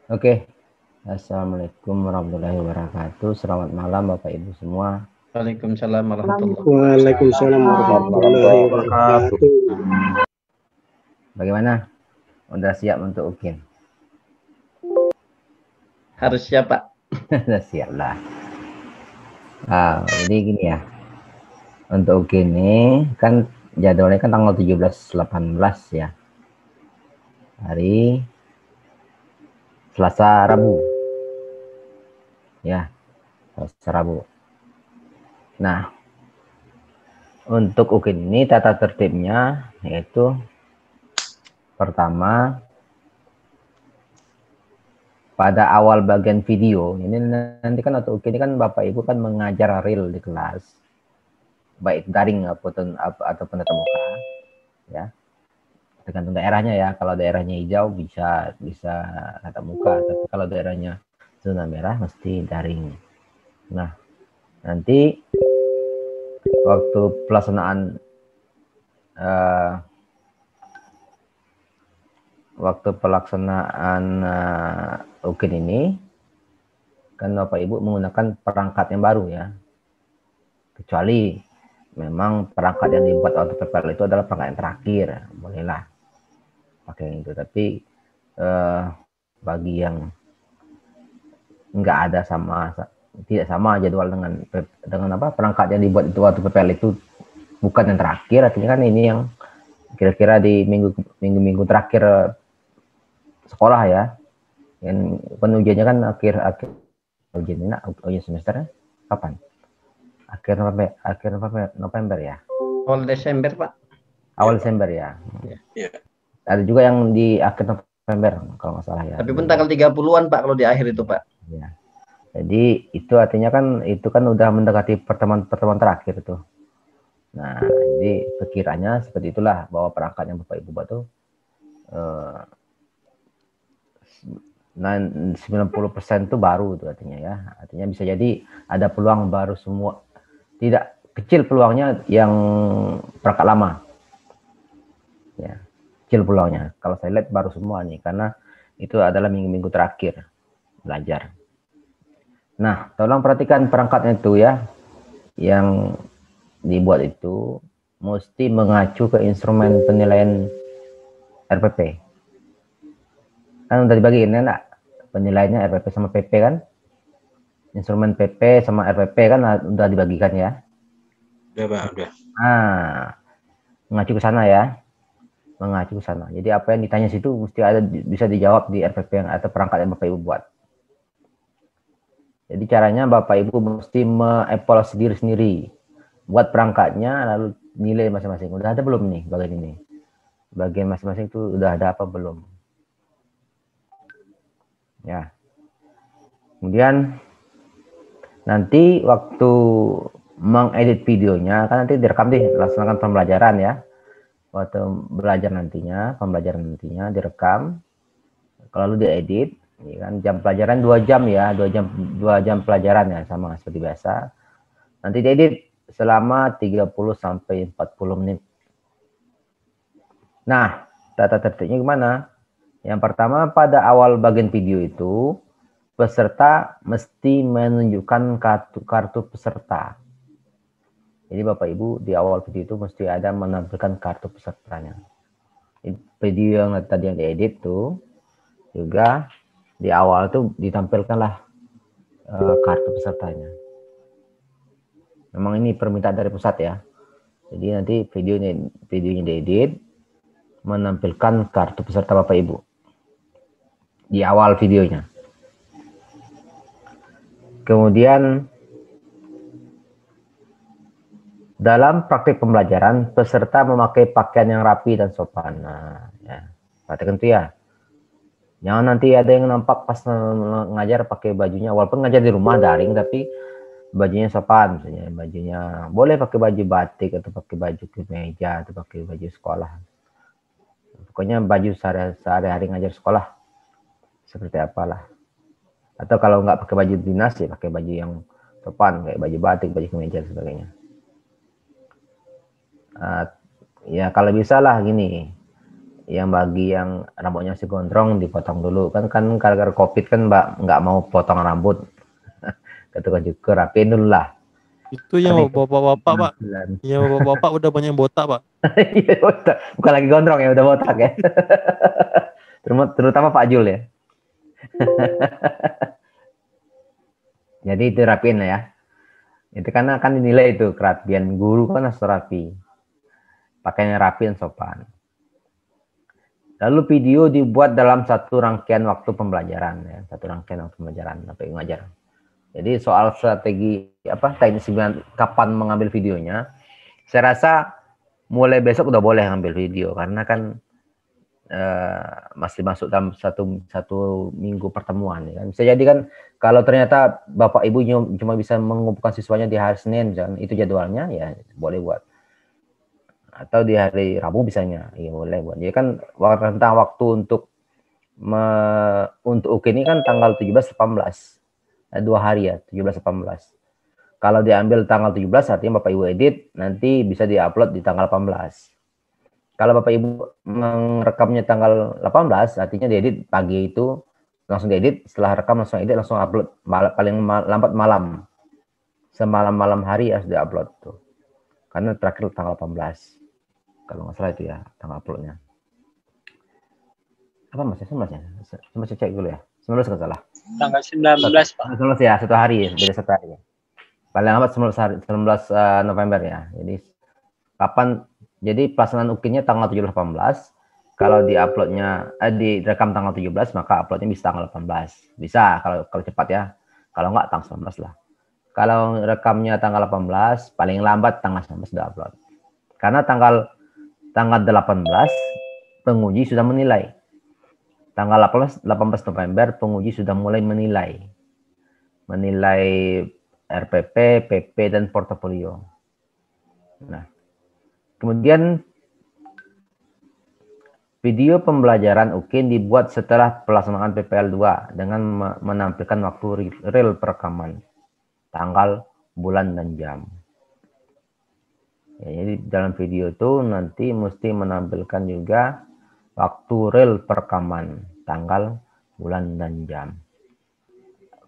Oke, Assalamualaikum warahmatullahi wabarakatuh. Selamat malam Bapak Ibu semua. Waalaikumsalam warahmatullahi Waalaikumsalam warahmatullahi wabarakatuh. Bagaimana? Udah siap untuk UKIN? Harus siap, Pak. Udah siap lah. Jadi gini ya. Untuk UKIN ini kan jadwalnya kan tanggal 17-18 ya. Hari Selasa Rabu. Ya, Selasa Rabu. Nah, untuk UKIN ini tata tertibnya yaitu pertama, pada awal bagian video ini nanti kan atau ini kan Bapak Ibu kan mengajar real di kelas, baik daring ataupun tatap muka ya, tergantung daerahnya ya. Kalau daerahnya hijau bisa tatap muka, tapi kalau daerahnya zona merah mesti daring. Nah, nanti waktu pelaksanaan UKIN ini kan Bapak Ibu menggunakan perangkat yang baru ya, kecuali memang perangkat yang dibuat waktu PPL itu adalah perangkat yang terakhir, bolehlah pakai itu. Tapi bagi yang nggak ada tidak sama jadwal dengan perangkat yang dibuat itu waktu PPL itu bukan yang terakhir, artinya kan ini yang kira-kira di minggu terakhir sekolah ya. Yang ujiannya kan akhir ujian semesternya kapan? Akhir November ya. Awal Desember, Pak. Awal Desember ya. Ya. Ada juga yang di akhir November kalau nggak salah ya. Tapi pun tanggal 30-an, Pak, kalau di akhir itu, Pak. Ya. Jadi itu artinya kan udah mendekati pertemuan terakhir tuh. Nah, jadi pikirannya seperti itulah, bahwa perangkat yang Bapak Ibu buat tuh 90% itu baru itu artinya ya. Artinya bisa jadi ada peluang baru semua. Tidak kecil peluangnya yang perangkat lama. Ya, kecil peluangnya. Kalau saya lihat baru semua nih, karena itu adalah minggu-minggu terakhir belajar. Nah, tolong perhatikan perangkatnya itu ya. Yang dibuat itu mesti mengacu ke instrumen penilaian RPP. Kan udah dibagiin ya enggak? Penilaiannya RPP sama PP kan? Instrumen PP sama RPP kan udah dibagikan ya? Udah, Pak, udah. Nah, mengacu ke sana ya. Mengacu ke sana. Jadi apa yang ditanya situ mesti bisa dijawab di RPP atau perangkat yang Bapak Ibu buat. Jadi caranya Bapak Ibu mesti me-evaluasi diri sendiri. Buat perangkatnya, lalu nilai masing-masing. Udah ada belum nih bagian ini? Bagian masing-masing itu udah ada apa belum? Ya. Kemudian nanti waktu mengedit videonya, kan nanti direkam laksanakan pembelajaran ya. Waktu pembelajaran nantinya direkam, lalu diedit, ya kan, jam pelajaran 2 jam ya, 2 jam pelajaran ya, sama seperti biasa. Nanti diedit selama 30 sampai 40 menit. Nah, tata tertibnya gimana? Yang pertama, pada awal bagian video itu peserta mesti menunjukkan kartu peserta. Jadi Bapak Ibu di awal video itu mesti ada menampilkan kartu pesertanya. Video yang tadi yang diedit tuh juga di awal tuh ditampilkanlah kartu pesertanya. Memang ini permintaan dari pusat ya. Jadi nanti videonya diedit menampilkan kartu peserta Bapak Ibu di awal videonya. Kemudian dalam praktik pembelajaran, peserta memakai pakaian yang rapi dan sopan. Nah, ya, perhatikan tuh ya. Jangan nanti ada yang nampak pas ngajar pakai bajunya, walaupun ngajar di rumah daring, tapi bajunya sopan, misalnya bajunya boleh pakai baju batik atau pakai baju kemeja atau pakai baju sekolah. Pokoknya baju sehari-hari ngajar sekolah seperti apalah. Atau kalau nggak pakai baju dinas ya pakai baju yang sopan kayak baju batik, baju kemeja dan sebagainya. Ya kalau bisa lah gini, yang rambutnya masih gondrong dipotong dulu kan gara-gara COVID kan Mbak nggak mau potong rambut. Ketika juga rapiin dulu lah. Itu yang bapak-bapak, Pak. Yang bapak-bapak udah banyak botak, Pak. Iya, botak. Bukan lagi gondrong ya, udah botak ya. Terutama Pak Jul ya. Jadi itu rapiin ya. Itu karena kan dinilai itu kerapian guru kan harus rapi. Pakainya rapi dan sopan. Lalu video dibuat dalam satu rangkaian waktu pembelajaran ya, satu rangkaian waktu pembelajaran sampai ngajar. Jadi soal strategi teknis kapan mengambil videonya, saya rasa mulai besok udah boleh ngambil video karena kan masih masuk dalam satu minggu pertemuan ya kan. Bisa jadi kan kalau ternyata Bapak Ibu cuma bisa mengumpulkan siswanya di hari Senin kan, itu jadwalnya ya boleh buat. Atau di hari Rabu misalnya, ya boleh buat. Jadi kan tentang waktu untuk UK ini kan tanggal 17-18. 2 hari ya, 17-18. Kalau diambil tanggal 17 artinya Bapak Ibu edit, nanti bisa diupload di tanggal 18. Kalau Bapak Ibu merekamnya tanggal 18, artinya diedit pagi itu, langsung diedit, setelah rekam langsung edit, langsung upload, paling lambat malam. Semalam-malam hari harus diupload tuh. Karena terakhir tanggal 18. Kalau nggak salah itu ya, tanggal uploadnya. Apa mas? 19 ya? Coba saya cek dulu ya. 19 nggak salah. Tanggal 19, Pak. 19 ya, 1 hari, beda 1 hari. Paling lambat 19 November ya. Jadi kapan? Jadi pelaksanaan UKIN-nya tanggal 17-18. Kalau diuploadnya direkam tanggal 17, maka uploadnya bisa tanggal 18. Bisa kalau cepat ya. Kalau nggak tanggal 19 lah. Kalau rekamnya tanggal 18, paling lambat tanggal 19 sudah upload. Karena tanggal 18 penguji sudah menilai. Tanggal 18 November penguji sudah mulai menilai RPP, PP dan portofolio. Nah, kemudian video pembelajaran UKIN dibuat setelah pelaksanaan PPL 2 dengan menampilkan waktu real perekaman, tanggal, bulan dan jam. Ya, jadi dalam video itu nanti mesti menampilkan juga waktu real perekaman, tanggal, bulan, dan jam.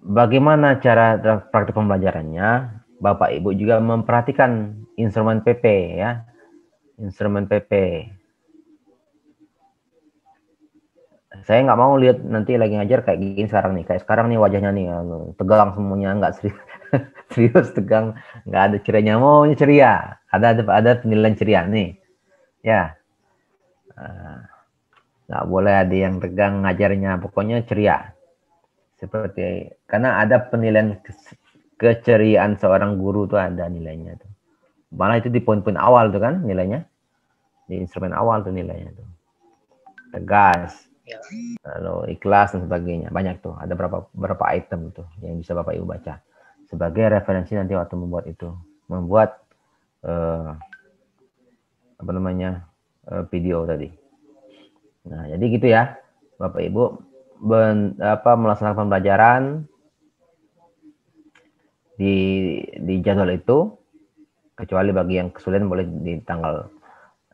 Bagaimana cara praktik pembelajarannya? Bapak Ibu juga memperhatikan instrumen PP ya. Instrumen PP. Saya nggak mau lihat nanti lagi ngajar kayak gini sekarang nih. Kayak sekarang nih wajahnya nih tegang semuanya, nggak serius, serius tegang, nggak ada cerianya, maunya ceria. Ada penilaian ceria nih. Ya. Nggak boleh ada yang tegang ngajarnya, pokoknya ceria. Seperti karena ada penilaian keceriaan seorang guru tuh ada nilainya tuh. Malah itu di poin-poin awal tuh kan nilainya. Di instrumen awal tuh nilainya tuh. Tegas. Lalu ikhlas dan sebagainya. Banyak tuh, ada berapa item tuh yang bisa Bapak Ibu baca. Sebagai referensi nanti waktu membuat itu. Membuat video tadi. Nah, jadi gitu ya, Bapak Ibu melaksanakan pembelajaran di jadwal itu, kecuali bagi yang kesulitan boleh di tanggal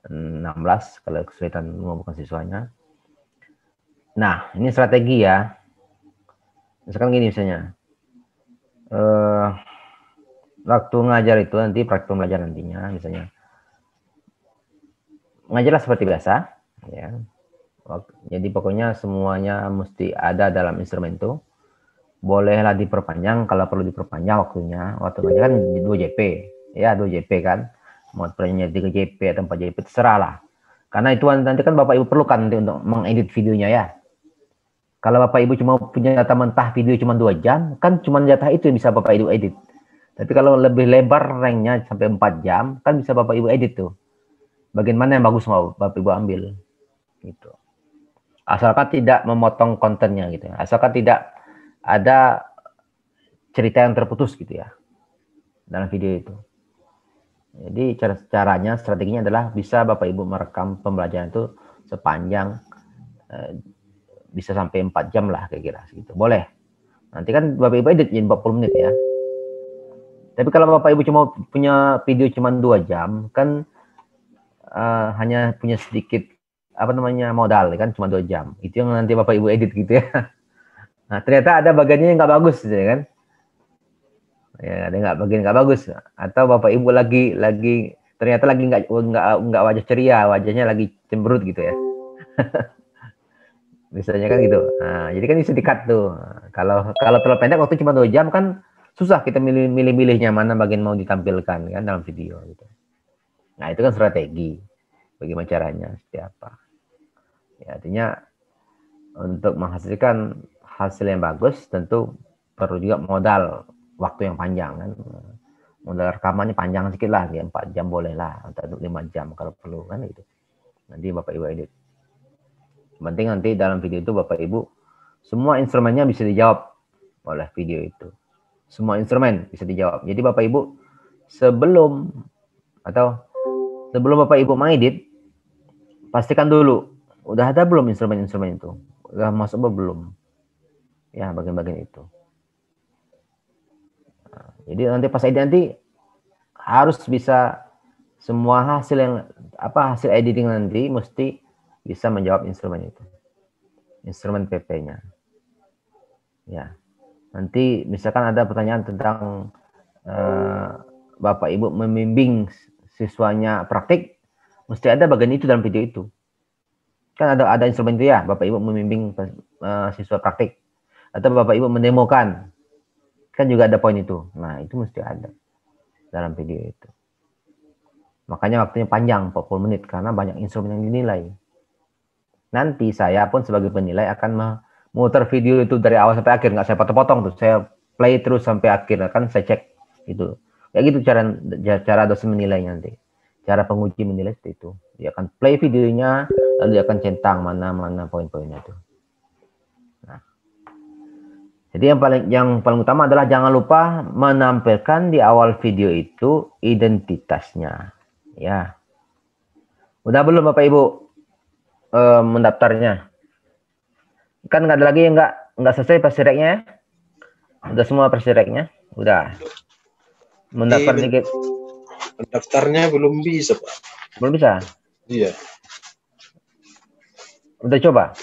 16 kalau kesulitan mengumpulkan siswanya. Nah, ini strategi ya. Misalkan gini misalnya, waktu ngajar itu nanti praktik pembelajaran nantinya, misalnya ngajarlah seperti biasa, ya. Jadi pokoknya semuanya mesti ada dalam instrumen itu. Bolehlah diperpanjang kalau perlu diperpanjang waktunya. Waktu ngajar kan 2 JP, ya 2 JP kan. Mau perpanjangnya 3 JP atau 4 JP terserah lah. Karena itu nanti kan Bapak Ibu perlukan nanti untuk mengedit videonya ya. Kalau Bapak Ibu cuma punya data mentah video cuma 2 jam, kan cuma data itu yang bisa Bapak Ibu edit. Tapi kalau lebih lebar ranknya sampai 4 jam, kan bisa Bapak Ibu edit tuh. Bagian mana yang bagus mau Bapak Ibu ambil. Gitu. Asalkan tidak memotong kontennya gitu ya. Asalkan tidak ada cerita yang terputus gitu ya dalam video itu. Jadi caranya, strateginya adalah bisa Bapak Ibu merekam pembelajaran itu sepanjang bisa sampai 4 jam lah kira-kira gitu. Boleh. Nanti kan Bapak Ibu edit jadi 40 menit ya. Tapi kalau Bapak Ibu cuma punya video cuma 2 jam kan hanya punya sedikit apa namanya modal kan cuma 2 jam. Itu yang nanti Bapak Ibu edit gitu ya. Nah, ternyata ada bagiannya yang nggak bagus gitu ya kan. Ya, ada nggak bagus atau Bapak Ibu lagi ternyata lagi nggak wajah ceria, wajahnya lagi cemberut gitu ya. Biasanya kan gitu. Nah, jadi kan bisa di-cut tuh. Nah, kalau terlalu pendek waktu cuma 2 jam kan susah kita milih-milihnya mana bagian mau ditampilkan kan dalam video gitu. Nah, itu kan strategi. Bagaimana caranya, seperti apa. Ya, artinya untuk menghasilkan hasil yang bagus tentu perlu juga modal waktu yang panjang kan. Modal rekamannya panjang sedikit lah, ya 4 jam boleh lah, atau 5 jam kalau perlu kan gitu. Nanti Bapak Ibu edit. Penting nanti dalam video itu Bapak Ibu semua instrumennya bisa dijawab oleh video itu. Semua instrumen bisa dijawab. Jadi Bapak Ibu sebelum Bapak Ibu mengedit, pastikan dulu udah ada belum instrumen-instrumen itu, udah masuk belum ya bagian-bagian itu. Nah, jadi nanti pas edit nanti harus bisa semua hasil editing nanti mesti bisa menjawab instrumen itu, instrumen PP-nya. Ya, nanti misalkan ada pertanyaan tentang Bapak Ibu membimbing siswanya praktik, mesti ada bagian itu dalam video itu. Kan ada instrumen itu ya, Bapak Ibu membimbing siswa praktik, atau Bapak Ibu mendemokan, kan juga ada poin itu. Nah, itu mesti ada dalam video itu. Makanya waktunya panjang, 40 menit, karena banyak instrumen yang dinilai. Nanti saya pun sebagai penilai akan memutar video itu dari awal sampai akhir, nggak saya potong-potong tuh, saya play terus sampai akhir, kan saya cek itu. Kayak gitu cara dosen menilai nanti. Cara penguji menilai seperti itu. Dia akan play videonya, lalu dia akan centang mana poin-poinnya itu. Nah. Jadi yang paling utama adalah jangan lupa menampilkan di awal video itu identitasnya. Ya. Udah belum Bapak Ibu mendaftarnya? Kan nggak ada lagi yang nggak selesai persireknya ya? Udah semua persireknya? Udah. Mendaftar dikit. Mendaftarnya belum bisa, Pak. Belum bisa? Iya. Udah coba?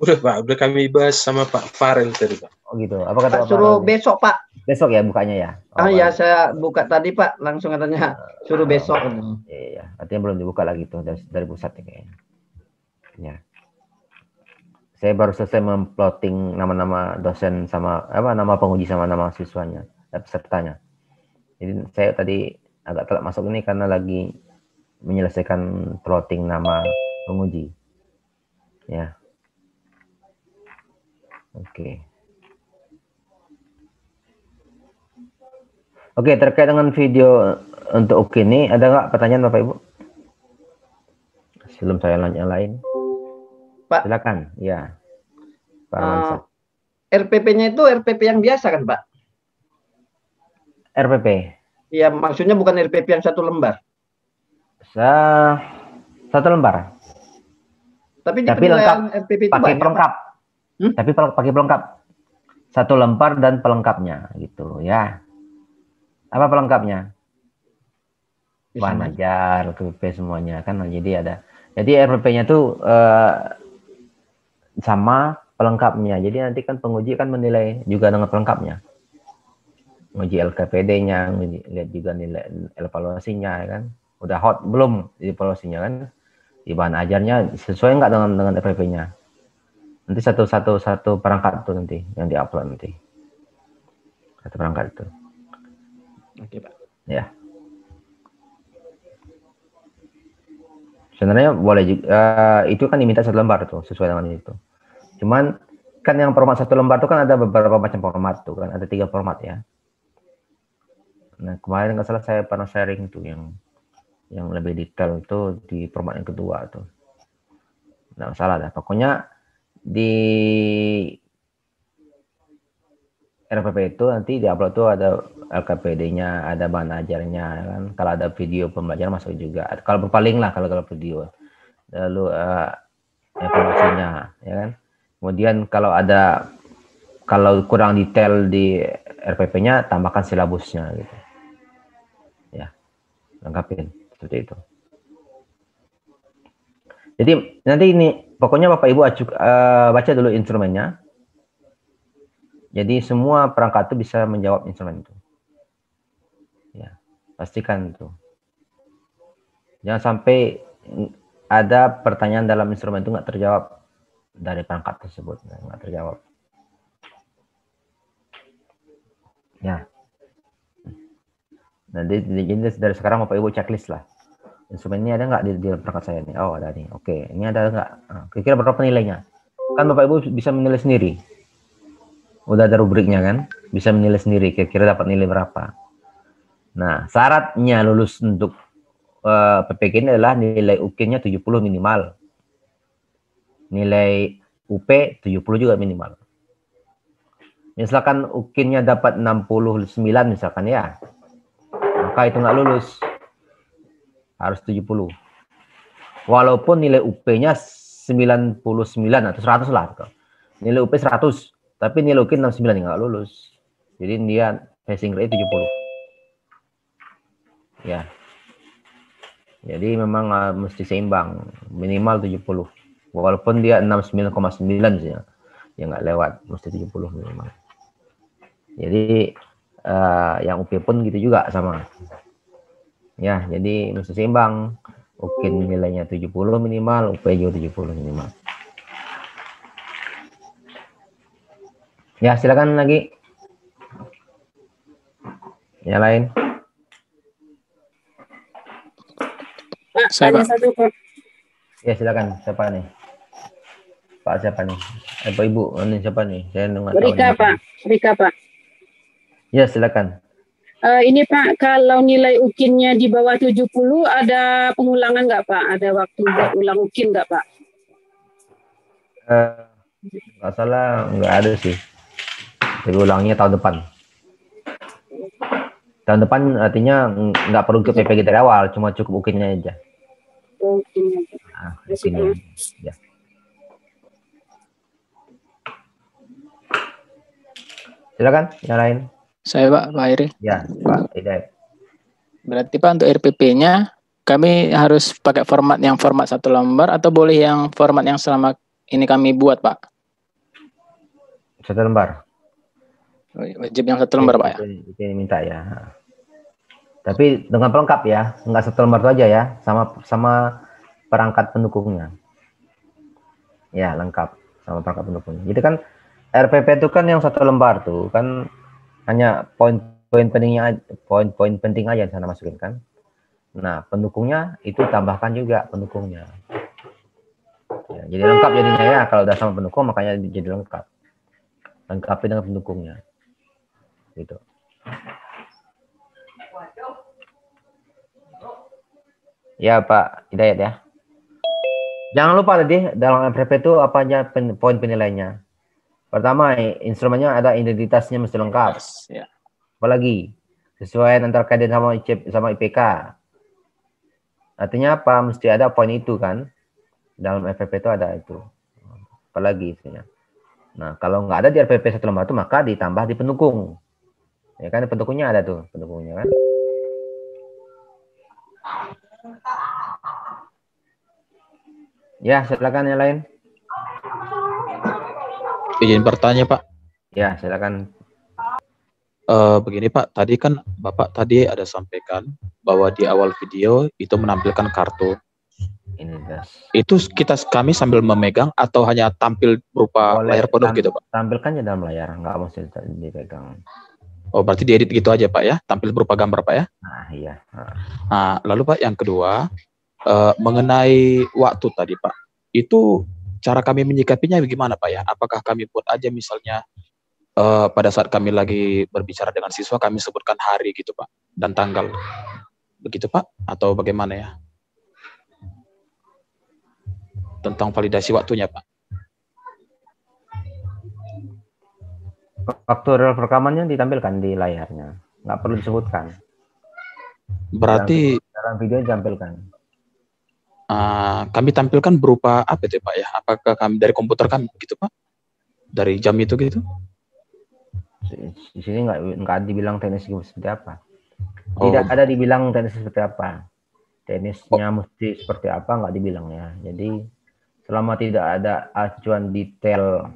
Udah, Pak. Udah kami bahas sama Pak Farel tadi, Pak. Oh gitu. Apa kata Pak suruh besok, Pak. Besok ya bukanya ya? Oh ya, saya buka tadi, Pak. Langsung katanya suruh besok. Iya, artinya belum dibuka lagi tuh dari pusat kayaknya. Ya. Saya baru selesai memplotting nama-nama dosen sama nama penguji sama nama siswanya, pesertanya. Jadi saya tadi agak telat masuk ini karena lagi menyelesaikan plotting nama penguji. Ya. Oke. Oke, terkait dengan video untuk ini, ada nggak pertanyaan Bapak Ibu? Sebelum saya lanjut yang lain. Pak. Silakan, ya. Pak Armansa. RPP-nya itu RPP yang biasa kan, Pak? RPP? Iya, maksudnya bukan RPP yang 1 lembar. 1 lembar. Tapi lengkap, RPP itu pakai banyak, pelengkap. Hmm? Tapi pakai pelengkap. 1 lembar dan pelengkapnya, gitu ya. Apa pelengkapnya? Bahan ajar, KPP semuanya kan. Jadi RPP-nya tuh sama pelengkapnya. Jadi nanti kan penguji kan menilai juga dengan pelengkapnya. Menguji LKPD-nya, lihat juga nilai evaluasinya kan. Udah hot belum evaluasinya kan? Di bahan ajarnya sesuai nggak dengan RPP-nya? Nanti satu perangkat itu nanti yang diupload nanti. Satu perangkat itu. Oke, Pak. Ya. Sebenarnya boleh juga, itu kan diminta 1 lembar tuh sesuai dengan itu. Cuman kan yang format 1 lembar tuh kan ada beberapa macam format tuh kan, ada 3 format ya. Nah kemarin nggak salah saya pernah sharing tuh yang lebih detail tuh di format yang kedua tuh. Nggak salah dah. Pokoknya di RPP itu nanti di upload tuh ada LKPD-nya, ada bahan ajarnya kan. Kalau ada video pembelajaran masuk juga. Kalau berpaling lah kalau video. Lalu evaluasinya ya kan. Kemudian kalau kurang detail di RPP-nya tambahkan silabusnya gitu. Ya. Lengkapin seperti itu. Jadi nanti ini pokoknya Bapak Ibu baca dulu instrumennya. Jadi semua perangkat itu bisa menjawab instrumen itu. Ya, pastikan itu. Jangan sampai ada pertanyaan dalam instrumen itu nggak terjawab dari perangkat tersebut, nggak terjawab. Ya. Nah, jadi dari sekarang Bapak Ibu checklist lah. Instrumen ini ada nggak di perangkat saya nih? Oh, ada nih. Oke, ini ada nggak? Kira-kira berapa nilainya? Kan Bapak Ibu bisa menilai sendiri. Udah ada rubriknya kan? Bisa menilai sendiri kira-kira dapat nilai berapa. Nah, syaratnya lulus untuk PPG ini adalah nilai UKIN-nya 70 minimal. Nilai UP 70 juga minimal. Misalkan UKIN-nya dapat 69 misalkan ya. Maka itu nggak lulus. Harus 70. Walaupun nilai UP-nya 99 atau 100 lah. Nilai UP 100. Tapi nilai UKIN 69 nggak lulus. Jadi dia passing rate 70. Ya. Jadi memang mesti seimbang. Minimal 70. Walaupun dia 69,9 misalnya. Ya nggak lewat. Mesti 70 minimal. Jadi yang UP pun gitu juga sama. Ya, jadi mesti seimbang. UKIN nilainya 70 minimal, UP juga 70 minimal. Ya, silakan lagi. Yang lain? Pak, saya satu, Pak. Ya, silakan. Siapa nih? Pak siapa nih? Pak Ibu, ini siapa nih? Saya nggak tahu. Rika, Pak. Rika, Pak. Ya, silakan. Ini Pak, kalau nilai UKIN-nya di bawah 70 ada pengulangan nggak Pak? Ada waktu buat ulang UKIN nggak Pak? Nggak salah, nggak ada sih. Tapi ulangnya tahun depan. Tahun depan artinya nggak perlu ke PPG dari awal, cuma cukup UKIN-nya aja. UKIN-nya. Nah, UKIN-nya. Ya. Silakan, yang lain. Saya Pak Heri. Ya, Pak Hidayat. Berarti Pak untuk RPP-nya kami harus pakai format satu lembar atau boleh yang format yang selama ini kami buat Pak? Satu lembar. Wajib yang satu lembar Pak ya? Itu yang minta ya. Tapi dengan pelengkap ya, nggak satu lembar itu aja ya, sama perangkat pendukungnya. Ya, lengkap sama perangkat pendukungnya. Jadi kan RPP itu kan yang satu lembar tuh kan hanya poin-poin penting aja yang sana masukin kan. Nah, pendukungnya itu tambahkan juga pendukungnya. Ya, jadi lengkap jadinya ya, kalau udah sama pendukung makanya jadi lengkap. Lengkapi dengan pendukungnya. Gitu. Ya, Pak Hidayat ya. Jangan lupa tadi dalam RPP itu apa aja poin penilaiannya. Pertama, instrumennya ada identitasnya mesti lengkap. Ya. Apalagi sesuai antara KD sama IPK. Artinya apa? Mesti ada poin itu kan. Dalam RPP itu ada itu. Apalagi isinya. Nah, kalau nggak ada di RPP satu lembar itu maka ditambah di pendukung. Ya kan pendukungnya ada tuh, pendukungnya kan. Ya, silakan yang lain. Izin bertanya Pak. Ya, silakan. Begini Pak, tadi kan Bapak tadi ada sampaikan bahwa di awal video itu menampilkan kartu. Itu kami sambil memegang atau hanya tampil berupa layar penuh gitu Pak? Tampilkannya dalam layar, nggak mesti dipegang. Oh, berarti diedit gitu aja Pak ya? Tampil berupa gambar Pak ya? Nah, iya. Nah, lalu Pak yang kedua, mengenai waktu tadi Pak, itu cara kami menyikapinya bagaimana Pak ya? Apakah kami buat aja misalnya pada saat kami lagi berbicara dengan siswa kami sebutkan hari gitu Pak dan tanggal begitu Pak atau bagaimana ya tentang validasi waktunya Pak? Waktu real rekamannya ditampilkan di layarnya, nggak perlu disebutkan. Berarti dalam video ditampilkan. Kami tampilkan berupa apa itu Pak ya? Apakah kami dari komputer kami gitu Pak? Dari jam itu gitu? Di sini nggak dibilang teknis seperti apa. Tidak ada dibilang teknis seperti apa. teknisnya mesti seperti apa nggak dibilang ya. Jadi selama tidak ada acuan detail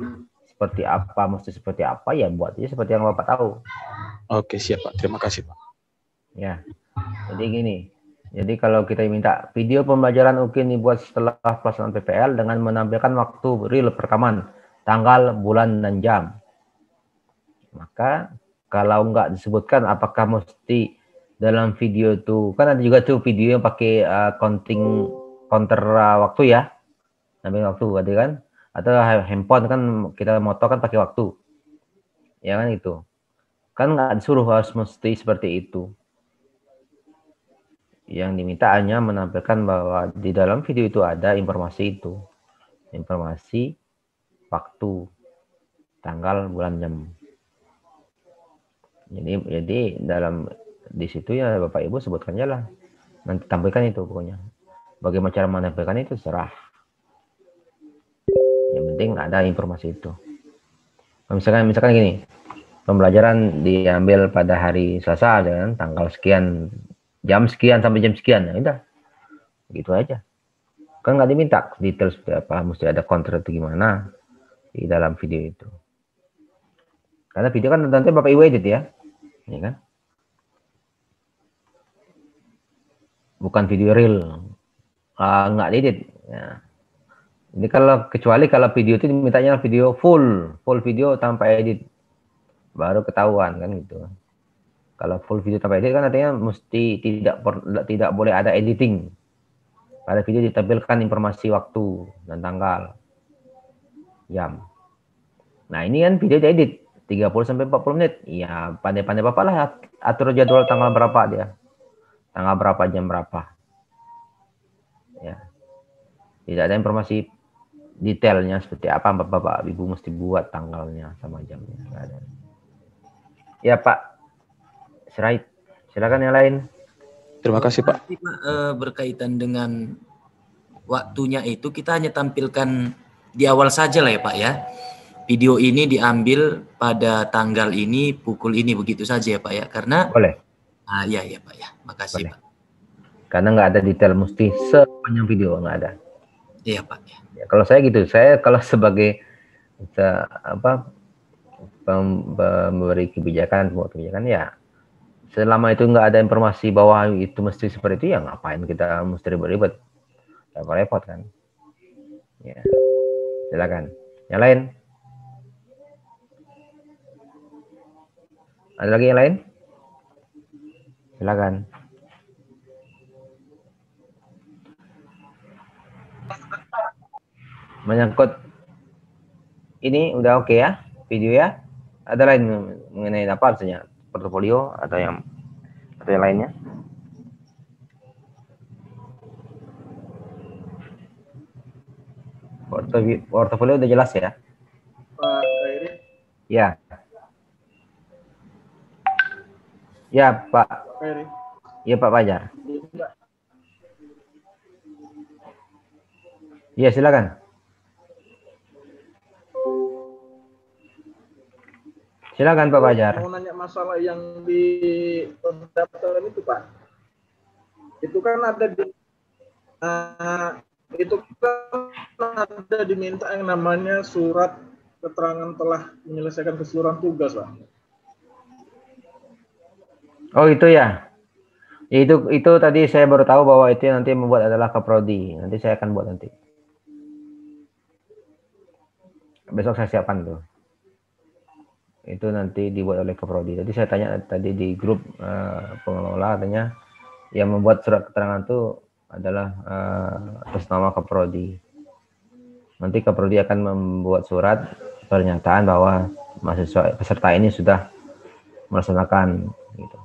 seperti apa, mesti seperti apa, ya buat aja seperti yang Bapak tahu. Oke, siap Pak. Terima kasih Pak. Ya, jadi gini. Jadi kalau kita minta video pembelajaran UKIN dibuat setelah pelaksanaan PPL dengan menampilkan waktu real perekaman, tanggal, bulan, dan jam. Maka kalau nggak disebutkan apakah mesti dalam video itu, kan ada juga tuh video yang pakai counter waktu ya, namanya waktu berarti kan, atau handphone kan kita moto kan pakai waktu, ya kan itu, kan nggak disuruh harus mesti seperti itu. Yang diminta hanya menampilkan bahwa di dalam video itu ada informasi itu, informasi waktu, tanggal, bulan, jam. Jadi dalam di situ ya Bapak Ibu sebutkan aja lah, nanti tampilkan itu pokoknya. Bagaimana cara menampilkan itu serah. Yang penting ada informasi itu. Misalkan gini, pembelajaran diambil pada hari Selasa dengan tanggal sekian, jam sekian sampai jam sekian, ya udah, gitu aja. Kan nggak diminta detail seperti apa, mesti ada kontrak itu gimana di dalam video itu. Karena video kan nanti Bapak Ibu edit ya kan? Bukan video real, nggak diedit. Ya. Ini kecuali kalau video itu dimintanya video full video tanpa edit, baru ketahuan kan gitu. Kalau full video tanpa edit kan artinya mesti tidak boleh ada editing. Pada video ditampilkan informasi waktu dan tanggal, jam. Nah ini kan video diedit 30 sampai 40 menit. Ya pandai-pandai Bapak lah atur jadwal tanggal berapa dia. Tanggal berapa, jam berapa. Ya. Tidak ada informasi detailnya seperti apa Bapak Ibu mesti buat tanggalnya sama jamnya. Nggak ada. Ya Pak Sirait, silakan yang lain. Terima kasih Pak. Berkaitan dengan waktunya itu kita hanya tampilkan di awal saja lah ya Pak ya. Video ini diambil pada tanggal ini, pukul ini, begitu saja ya Pak ya. Karena boleh. Ya Pak ya. Makasih boleh. Pak. Karena nggak ada detail mesti sepanjang video, nggak ada. Iya Pak. Ya, kalau saya gitu, saya kalau sebagai memberi kebijakan, buat kebijakan ya, selama itu nggak ada informasi bahwa itu mesti seperti itu, ya ngapain kita mesti ribet-ribet, repot-repot kan. Ya, silakan. Yang lain? Ada lagi yang lain? Silakan. Menyangkut ini udah oke ya video ya. Ada lain mengenai apa artinya portofolio atau yang lainnya? Portofolio udah jelas ya? Pak Khairi. Ya. Ya Pak. Khairi. Ya Pak Fajar. Ya silakan. Silakan Pak Fajar. Mau nanya masalah yang di pendaftaran itu Pak. Itu kan ada diminta yang namanya surat keterangan telah menyelesaikan keseluruhan tugas Pak. Oh itu ya. Itu tadi saya baru tahu bahwa itu nanti membuat adalah Kaprodi. Nanti saya akan buat nanti. Besok saya siapkan tuh. Itu nanti dibuat oleh Kaprodi. Jadi saya tanya tadi di grup pengelola, katanya yang membuat surat keterangan itu adalah atas nama Kaprodi. Nanti Kaprodi akan membuat surat pernyataan bahwa mahasiswa peserta ini sudah melaksanakan gitu.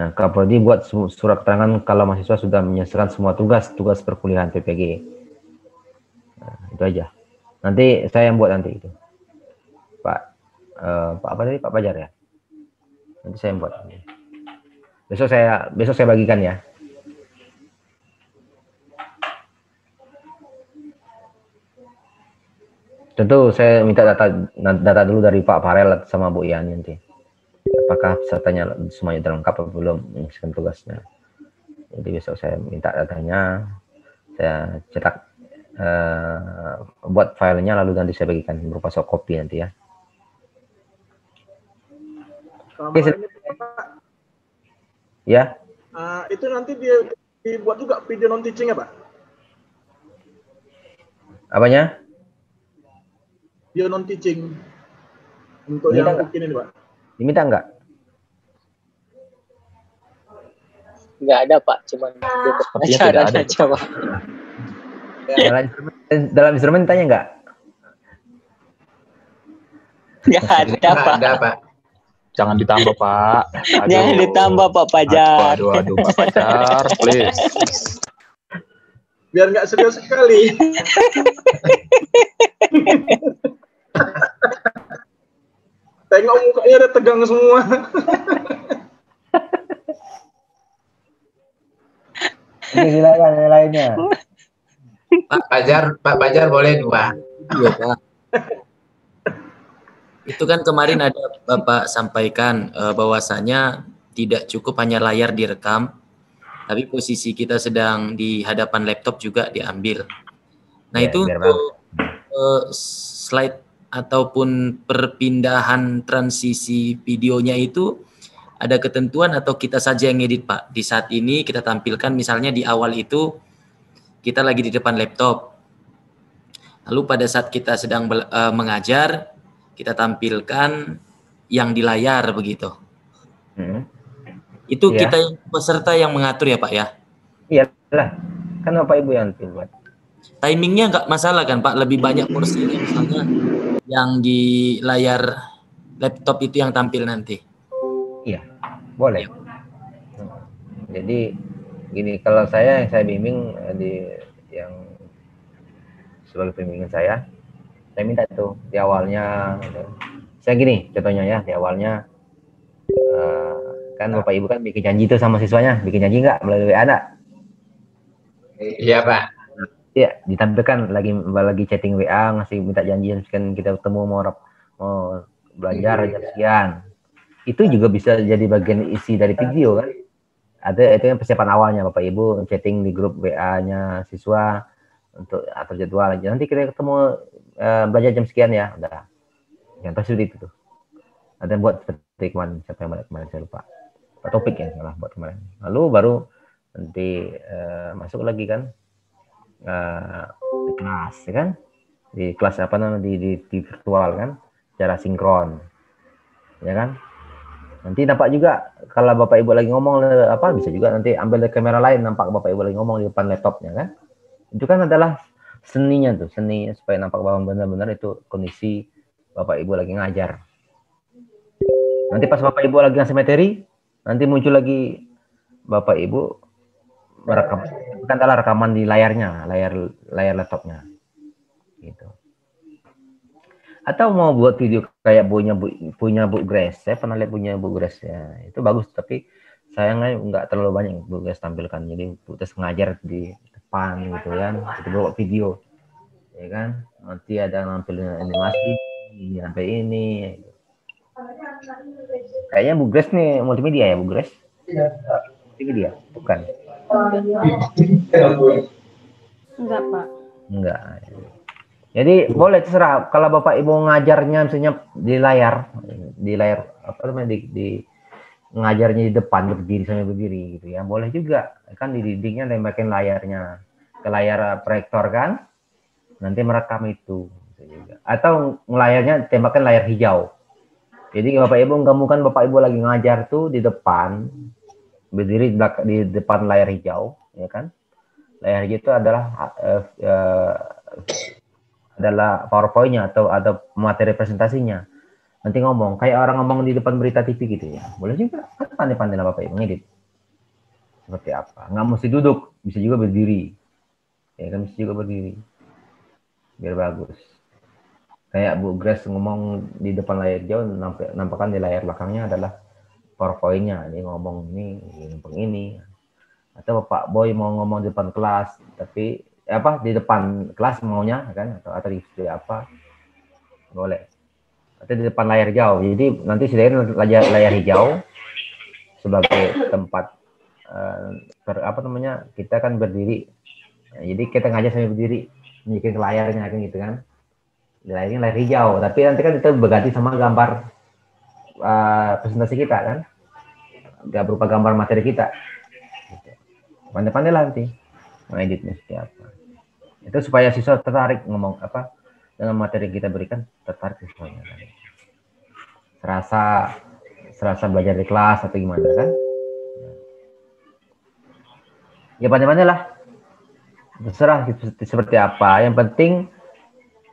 Nah, Kaprodi buat surat keterangan kalau mahasiswa sudah menyelesaikan semua tugas perkuliahan PPG. Nah, itu aja. Nanti saya yang buat nanti itu. Pak apa tadi Pak Fajar ya? Nanti saya yang buat. Besok saya bagikan ya. Tentu saya minta data dulu dari Pak Farel sama Bu Ian nanti. apakah pesertanya semuanya sudah lengkap atau belum menyelesaikan tugasnya. Jadi besok saya minta datanya, saya cetak, buat filenya, lalu nanti saya bagikan berupa soft copy nanti ya. Sama Oke, ini Pak, ya, itu nanti dia dibuat juga video non teaching ya Pak? apanya? Video non teaching untuk Diminta yang nggak? UKIN ini Pak. Diminta nggak? Nggak ada Pak, cuma Sepertinya tidak ada. aja Pak. Dalam instrumen tanya nggak? Nggak ada Pak. Ada Pak. Jangan ditambah Pak. Jangan ditambah Pak Pajar. Aduh, Pak Pajar, please. Biar nggak serius sekali. Tengok mukanya udah tegang semua. Ini silakan yang lainnya. Pak Pajar boleh 2. Iya, Pak. Itu kan kemarin ada Bapak sampaikan bahwasanya tidak cukup hanya layar direkam, tapi posisi kita sedang di hadapan laptop juga diambil. Nah, Ya, itu biar untuk slide ataupun perpindahan transisi videonya itu ada ketentuan atau kita saja yang edit, Pak? Di saat ini kita tampilkan misalnya di awal itu kita lagi di depan laptop. Lalu pada saat kita sedang mengajar, kita tampilkan yang di layar begitu. Itu Iya. kita yang peserta yang mengatur ya Pak ya? Iyalah, kan Bapak Ibu yang buat. Timingnya nggak masalah kan Pak? Lebih banyak porsinya misalnya yang di layar laptop itu yang tampil nanti. Iya, boleh. Jadi gini, kalau saya yang saya bimbing yang sebagai pembimbingan saya minta tuh di awalnya, saya gini contohnya ya, di awalnya kan Bapak Ibu kan bikin janji tuh sama siswanya, bikin janji nggak melalui WA nggak? Iya Pak. Iya, ditampilkan lagi chatting WA, ngasih minta janji kan kita ketemu mau belajar jam sekian. Itu juga bisa jadi bagian isi dari video kan. Ada itu yang persiapan awalnya Bapak Ibu chatting di grup WA-nya siswa untuk atur jadwal aja. Nanti kita ketemu belajar jam sekian ya, udah. Contoh seperti itu tuh. Ada yang buat seperti kemarin, siapa yang buat kemarin saya lupa. Topik yang salah buat kemarin. Lalu baru nanti masuk lagi kan di kelas, ya kan? Di kelas apa namanya di virtual kan, secara sinkron, ya kan? Nanti nampak juga kalau Bapak Ibu lagi ngomong bisa juga nanti ambil kamera lain, nampak Bapak Ibu lagi ngomong di depan laptopnya kan? Itu kan adalah seninya tuh, seni supaya nampak bahwa benar-benar itu kondisi Bapak Ibu lagi ngajar. Nanti pas Bapak Ibu lagi ngasih materi, nanti muncul lagi Bapak Ibu merekam, itu kan adalah rekaman di layarnya, layar laptopnya, gitu. Atau mau buat video kayak punya Bu Grace, saya pernah lihat punya Bu Grace ya, itu bagus, tapi sayangnya nggak terlalu banyak Bu Grace tampilkan, jadi Bu Grace ngajar di depan gitu kan, itu bawa video, ya kan, nanti ada nampilin animasi, sampai ini. Kayaknya Bu Grace nih multimedia ya Bu Grace? Multimedia, bukan? Enggak Pak. Enggak. Jadi boleh terserah kalau Bapak Ibu ngajarnya misalnya di layar apa namanya di ngajarnya di depan berdiri sambil berdiri gitu ya, boleh juga kan, didindingnya tembakin layarnya ke layar proyektor kan, nanti merekam itu juga. Atau layarnya tembakan layar hijau. Jadi Bapak Ibu kan Bapak Ibu lagi ngajar tuh di depan, berdiri di depan layar hijau, ya kan? Layar hijau itu adalah PowerPoint-nya atau ada materi presentasinya. Nanti ngomong kayak orang ngomong di depan berita TV gitu ya. Boleh juga, kan pandai-pandai lah Bapak Ibu ngedit. Seperti apa? Nggak mesti duduk, bisa juga berdiri. Ya kan, bisa juga berdiri. Biar bagus. Kayak Bu Grace ngomong di depan layar hijau, nampakkan di layar belakangnya adalah PowerPoint-nya. Dia ngomong ini. Atau Pak Boy mau ngomong di depan kelas, tapi di depan kelas maunya kan, atau di apa, boleh. atau di depan layar hijau. Jadi nanti sediain layar hijau sebagai tempat kita kan berdiri. Jadi kita ngajar sambil berdiri, nunjukin ke layarnya kan gitu kan. Di layarnya layar hijau, tapi nanti kan itu berganti sama gambar presentasi kita kan, nggak berupa gambar materi kita. Pandai-pandai lah nanti mengeditnya seperti apa. Itu supaya siswa tertarik ngomong apa dengan materi yang kita berikan, tertarik siswanya. Serasa belajar di kelas atau gimana kan? Ya pandai-pandai lah. Terserah seperti apa. Yang penting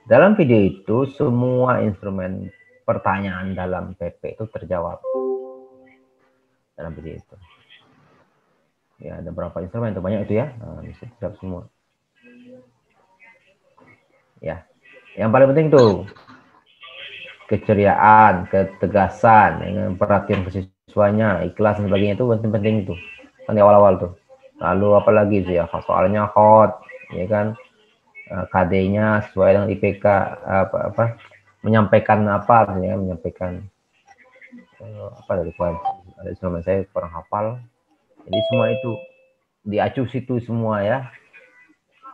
dalam video itu semua instrumen pertanyaan dalam PP itu terjawab dalam video itu. Ya ada berapa instrumen itu, banyak itu ya. Nah, bisa terjawab semua. Ya, yang paling penting tuh keceriaan, ketegasan, dengan perhatian ke siswanya, ikhlas dan sebagainya itu penting itu kan di awal-awal tuh. Lalu apalagi sih ya, soalnya hot, ya kan, KD-nya sesuai dengan IPK, menyampaikan apa, ya, menyampaikan apa dari ada instrumen saya kurang hafal, jadi semua itu diacu situ semua ya.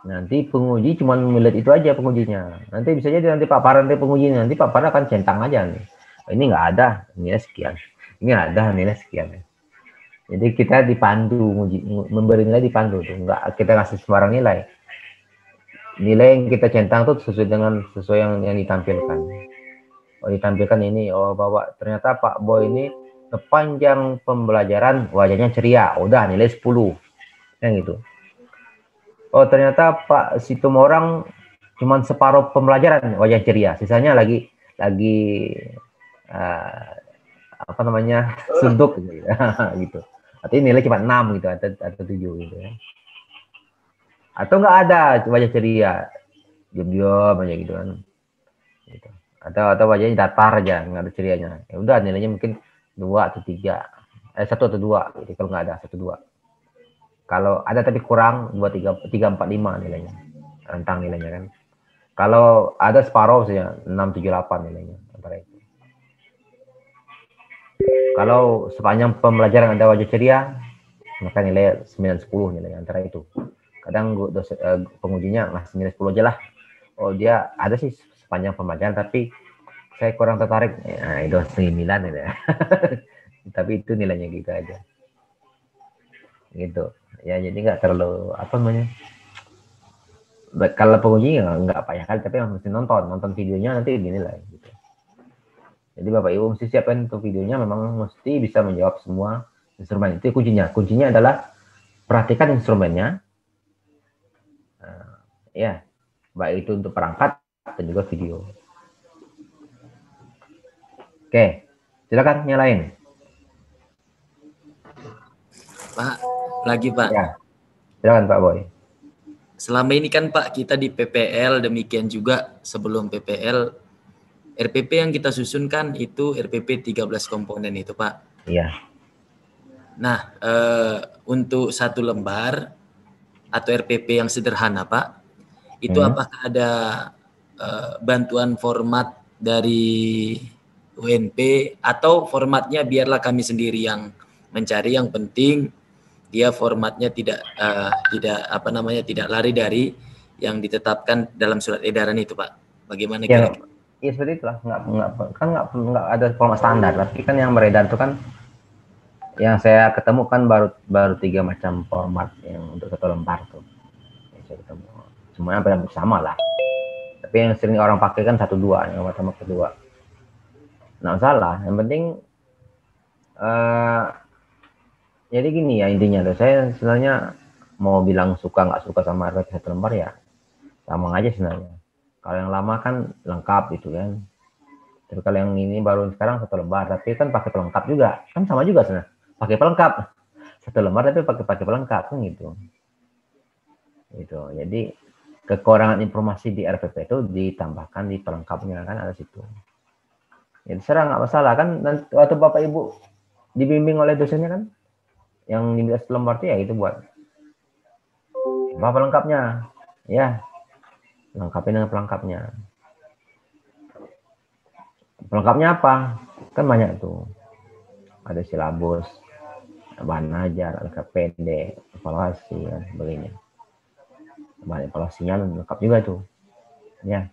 Nanti penguji cuma melihat itu aja pengujinya. Nanti bisa jadi nanti paparan dari pengujinya, nanti paparan akan centang aja nih. Ini nggak ada nilai sekian, ini ada nilai sekian. Jadi kita dipandu, memberi nilai dipandu tuh, nggak kita kasih sembarang nilai. Nilai yang kita centang tuh sesuai yang ditampilkan. Oh ditampilkan ini, oh bahwa ternyata Pak Boy ini sepanjang pembelajaran wajahnya ceria, udah nilai 10, yang gitu. Oh ternyata Pak Situmorang cuman separuh pembelajaran wajah ceria, sisanya lagi apa namanya sunduk gitu. Gitu. Artinya nilai cuma 6 gitu atau 7 gitu ya. Atau nggak ada wajah ceria, diam-diam aja gitu kan. Gitu. Atau wajahnya datar aja, nggak ada cerianya. Ya udah nilainya mungkin 2 atau 3. 1 atau 2 gitu, kalau nggak ada 1, 2. Kalau ada tapi kurang 2, 3, 4, 5 nilainya. Rentang nilainya kan. Kalau ada separuh saja 6, 7, 8 nilainya antara itu. Kalau sepanjang pembelajaran ada wajah ceria, maka nilai 9, 10 nilai antara itu. Kadang pengujinya ngasih nilai 10 aja lah. Oh dia ada sih sepanjang pembelajaran, tapi saya kurang tertarik. Nah, itu 9 gitu ya. Tapi itu nilainya gitu aja. Gitu. Ya jadi nggak terlalu apa namanya. Kalau penguji nggak payah kali, tapi mesti nonton videonya nanti dinilai. Gitu. Jadi Bapak Ibu mesti siapkan untuk videonya, memang mesti bisa menjawab semua instrumen. Itu kuncinya. Kuncinya adalah perhatikan instrumennya. Ya, baik itu untuk perangkat dan juga video. Oke, silakan nyalain. Pak, lagi Pak. Ya, silakan Pak Boy. Selama ini kan Pak kita di PPL, demikian juga sebelum PPL, RPP yang kita susun kan itu RPP 13 komponen itu Pak. Iya. Nah, untuk 1 lembar atau RPP yang sederhana Pak, itu apakah ada bantuan format dari UNP atau formatnya biarlah kami sendiri yang mencari, yang penting dia formatnya tidak lari dari yang ditetapkan dalam surat edaran itu Pak. Bagaimana ya, kira-kira? Ya seperti itulah, nggak ada format standar, tapi kan yang beredar itu kan yang saya ketemu kan baru 3 macam format yang untuk 1 lembar tuh. Yang saya ketemu semuanya hampir sama lah. Tapi yang sering orang pakai kan 1, 2, yang pertama kedua. Nggak salah, yang penting jadi gini ya intinya tuh, saya sebenarnya mau bilang suka nggak suka sama RPP 1 lembar ya sama aja sebenarnya. Kalau yang lama kan lengkap gitu kan. Tapi kalau yang ini baru sekarang 1 lembar, tapi kan pakai pelengkap juga, kan sama juga sebenarnya. Pakai pelengkap 1 lembar tapi pakai pelengkap kan gitu. Gitu. Jadi kekurangan informasi di RPP itu ditambahkan di pelengkapnya kan ada situ. Jadi serang nggak masalah kan. Nanti waktu Bapak Ibu dibimbing oleh dosennya kan, yang diminta 1 lembar itu ya itu buat apa pelengkapnya, ya lengkapin dengan pelengkapnya. Pelengkapnya apa? Kan banyak tuh. Ada silabus, bahan ajar, naskah pendek, evaluasi dan sebagainya. Bahan evaluasinya lengkap juga tuh. Ya.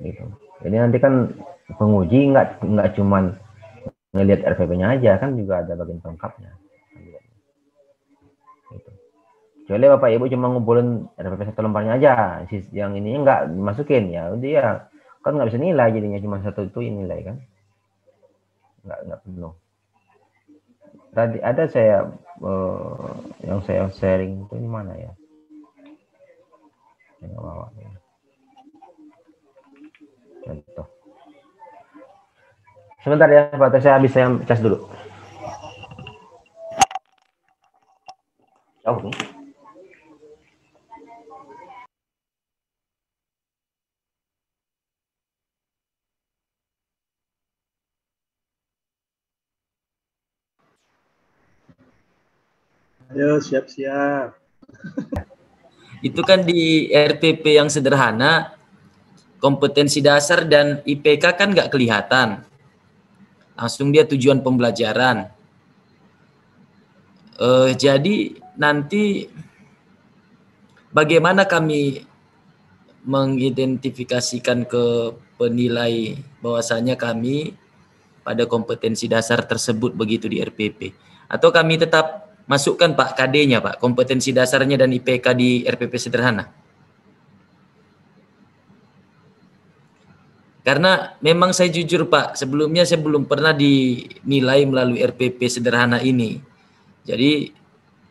Gitu. Jadi nanti kan penguji nggak cuman ngelihat RPP-nya aja, kan juga ada bagian pelengkapnya. Gitu. Kecuali Bapak Ibu cuma ngumpulin RPP 1 lembarnya aja, yang ini nggak dimasukin, ya udah ya kan nggak bisa nilai, jadinya cuma 1 itu yang nilai kan, nggak penuh. Tadi ada saya yang saya sharing itu di mana ya? Saya nggak bawa. Contoh. Sebentar ya, Pak, saya habis saya cas dulu. Jauh nih. Ayo siap-siap. Itu kan di RPP yang sederhana, kompetensi dasar dan IPK kan nggak kelihatan. Langsung dia tujuan pembelajaran. Jadi nanti bagaimana kami mengidentifikasikan ke penilai bahwasanya kami pada kompetensi dasar tersebut begitu di RPP? Atau kami tetap masukkan Pak KD-nya Pak, kompetensi dasarnya dan IPK di RPP sederhana? Karena memang saya jujur Pak, sebelumnya saya belum pernah dinilai melalui RPP sederhana ini. Jadi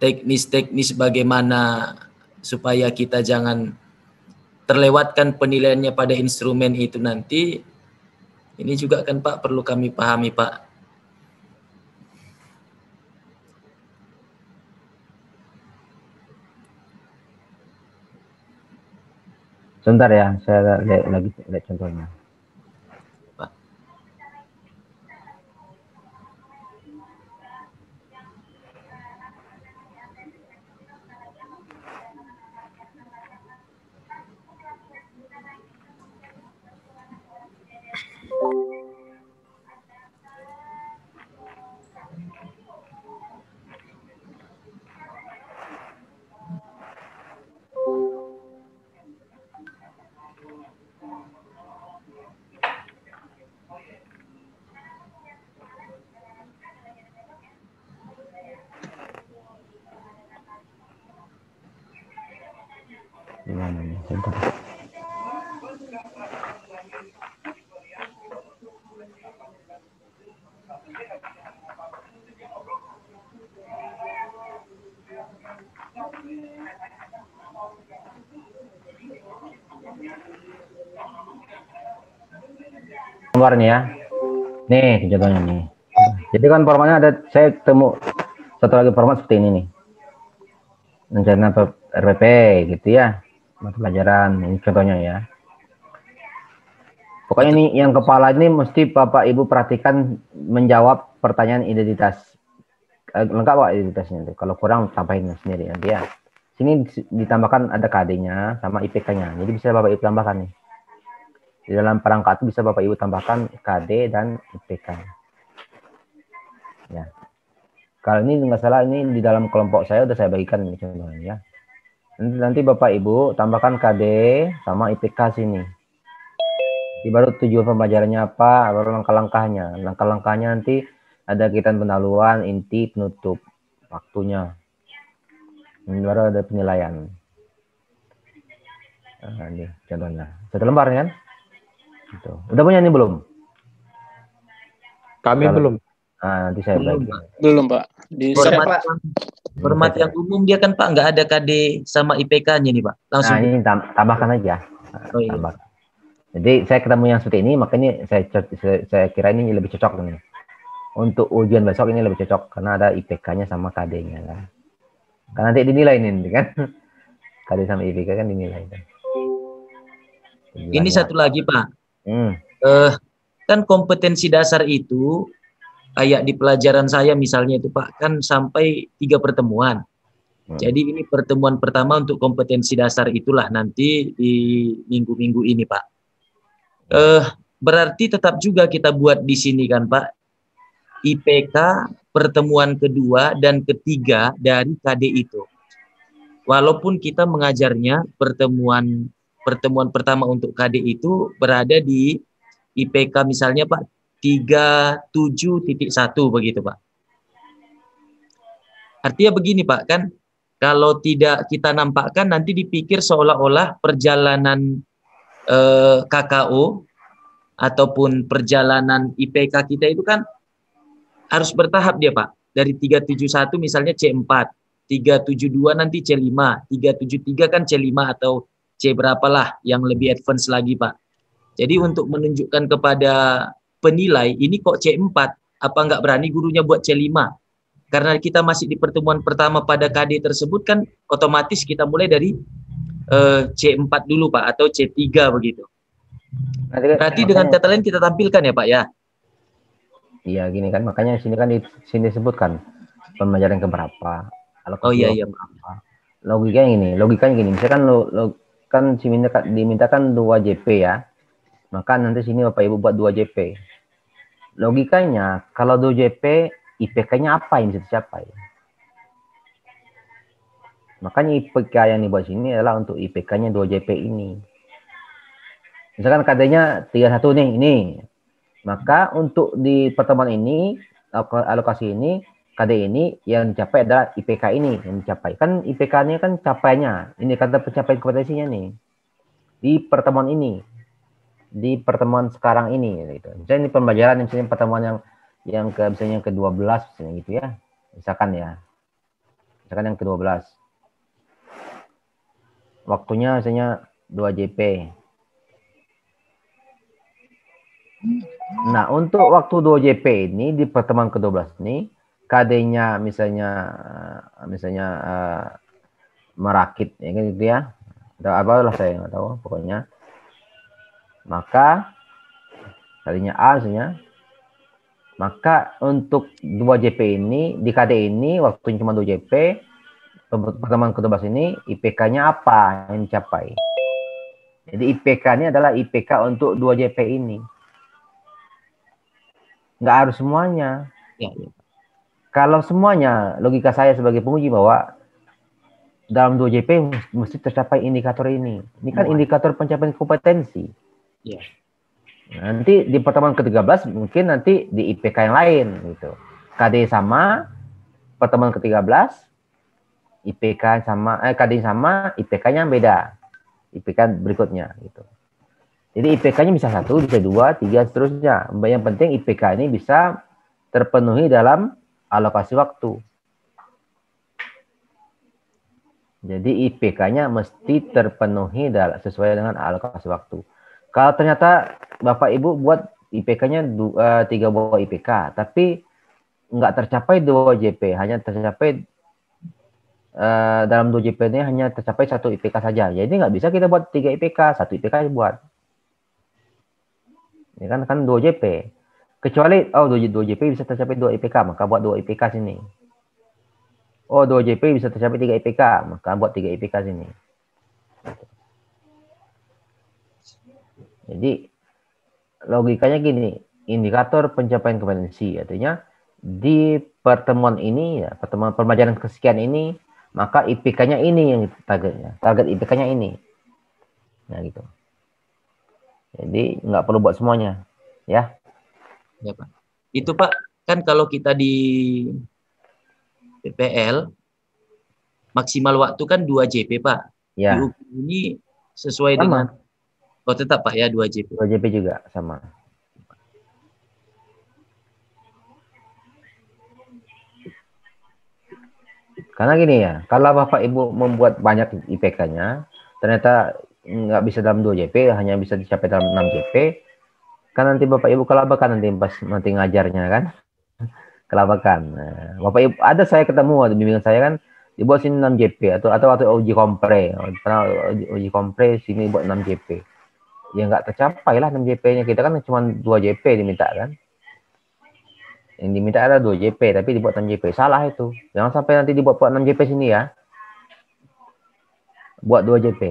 teknis-teknis bagaimana supaya kita jangan terlewatkan penilaiannya pada instrumen itu nanti, ini juga kan Pak perlu kami pahami Pak. Sebentar ya, saya lagi lihat contohnya. Pak. Gimana nih? Sebentar. Keluar nih ya. Nih contohnya nih. Jadi kan formatnya ada, saya temu satu lagi format seperti ini nih. Rencana RPP gitu ya. Mata pelajaran, ini contohnya ya. Pokoknya ini yang kepala ini mesti Bapak Ibu perhatikan menjawab pertanyaan identitas. Lengkap Pak identitasnya itu. Kalau kurang tambahin sendiri nanti ya. Sini ditambahkan ada KD-nya sama IPK-nya. Jadi bisa Bapak Ibu tambahkan nih. Di dalam perangkat itu bisa Bapak Ibu tambahkan KD dan IPK. Ya. Kalau ini nggak salah, ini di dalam kelompok saya udah saya bagikan ini contohnya ya. Nanti Bapak Ibu tambahkan KD sama IPK sini. Jadi baru tujuan pembelajarannya apa, baru langkah-langkahnya. Langkah-langkahnya nanti ada kegiatan pendahuluan, inti, penutup, waktunya. Ini baru ada penilaian. Nah, ini contohnya. 1 lembar kan? Gitu. Udah punya ini belum? Kami belum. Nah, nanti saya bagi. Belum Pak. Di Format yang umum dia kan Pak nggak ada KD sama IPK-nya nih Pak. Langsung. Nah, ini tambahkan aja. Oh, iya. Tambahkan. Jadi saya ketemu yang seperti ini, makanya saya kira ini lebih cocok nih. Untuk ujian besok ini lebih cocok karena ada IPK-nya sama KD-nya kan. Karena nanti dinilai nih kan. KD sama IPK kan dinilai kan. Ini satu lagi Pak. Kan kompetensi dasar itu kayak di pelajaran saya misalnya itu Pak kan sampai 3 pertemuan. Jadi ini pertemuan pertama untuk kompetensi dasar itulah nanti di minggu-minggu ini Pak. berarti tetap juga kita buat di sini kan Pak, IPK pertemuan kedua dan ketiga dari KD itu. Walaupun kita mengajarnya pertemuan pertama untuk KD itu berada di IPK misalnya Pak 37.1 begitu Pak. Artinya begini Pak, kan kalau tidak kita nampakkan nanti dipikir seolah-olah perjalanan KKO ataupun perjalanan IPK kita itu kan harus bertahap dia Pak. Dari 371 misalnya C4, 372 nanti C5, 373 kan C5 atau C berapalah yang lebih advance lagi Pak. Jadi untuk menunjukkan kepada penilai ini kok C4, apa nggak berani gurunya buat C5? Karena kita masih di pertemuan pertama pada KD tersebut kan otomatis kita mulai dari C4 dulu Pak atau C3 begitu. Berarti dengan kata lain kita tampilkan ya Pak ya? Iya gini kan, makanya sini kan di sini disebutkan pembelajaran keberapa. Oh iya iya. Logikanya gini, misalkan kan dimintakan 2 JP ya. Maka nanti sini Bapak Ibu buat 2 JP. Logikanya kalau 2 JP IPK-nya apa yang bisa dicapai? Makanya IPK yang dibuat sini adalah untuk IPK-nya 2 JP ini. Misalkan KD-nya 31 nih, ini. Maka untuk di pertemuan ini, alokasi ini, KD ini yang dicapai adalah IPK ini yang dicapai. Kan IPK-nya kan capaiannya, ini kata pencapaian kompetensinya nih. Di pertemuan ini, di pertemuan sekarang ini gitu. Misalnya ini pembelajaran misalnya pertemuan yang misalnya yang ke-12 misalnya gitu ya. Misalkan yang ke-12. Waktunya misalnya 2 JP. Nah, untuk waktu 2 JP ini di pertemuan ke-12 ini KD-nya misalnya merakit ya kan gitu ya. Atau apalah saya nggak tahu pokoknya. Maka KD-nya A misalnya. Maka untuk 2 JP ini, di KD ini, waktunya cuma 2 JP, pertemuan ke-12 ini, IPK-nya apa yang dicapai? Jadi IPK ini adalah IPK untuk 2 JP ini. Nggak harus semuanya. Ya, ya. Kalau semuanya, logika saya sebagai penguji bahwa dalam 2 JP mesti tercapai indikator ini. Ini kan indikator pencapaian kompetensi. Ya. Nanti di pertemuan ke-13 mungkin nanti di IPK yang lain gitu. KD sama, pertemuan ke-13 IPK sama KD sama, IPK-nya beda. IPK berikutnya gitu. Jadi IPK-nya bisa 1, bisa 2, 3 seterusnya. Yang penting IPK ini bisa terpenuhi dalam alokasi waktu. Jadi IPK-nya mesti terpenuhi sesuai dengan alokasi waktu. Kalau ternyata Bapak Ibu buat IPK-nya 3 buah IPK, tapi nggak tercapai 2 JP, hanya tercapai dalam 2 JP ini hanya tercapai 1 IPK saja. Jadi nggak bisa kita buat 3 IPK, 1 IPK buat. Ya kan 2 JP. Kecuali 2 JP bisa tercapai 2 IPK, maka buat 2 IPK sini. 2 JP bisa tercapai 3 IPK, maka buat 3 IPK sini. Jadi logikanya gini, indikator pencapaian kompetensi artinya di pertemuan ini ya, pertemuan pembelajaran kesekian ini, maka IPK-nya ini yang targetnya. Target IPK-nya ini. Nah gitu. Jadi nggak perlu buat semuanya, ya. Ya, Pak. Itu Pak, kan kalau kita di PPL maksimal waktu kan 2 JP, Pak. Ya. Di UPI ini sesuai sama dengan tetap Pak ya 2 JP. 2 JP juga sama. Karena gini ya, kalau Bapak Ibu membuat banyak IPK-nya, ternyata nggak bisa dalam 2 JP, hanya bisa dicapai dalam 6 JP, kan nanti Bapak Ibu kelabakan nanti ngajarnya kan, kelabakan. Nah, Bapak Ibu ada saya ketemu di bimbingan saya kan dibuat sini 6 JP atau uji kompre, uji kompre sini buat 6 JP, ya nggak tercapai lah 6 JP-nya, kita kan cuma 2 JP diminta kan. Yang diminta ada 2 JP, tapi dibuat 6 JP. Salah itu. Jangan sampai nanti dibuat 6 JP sini ya. Buat 2 JP.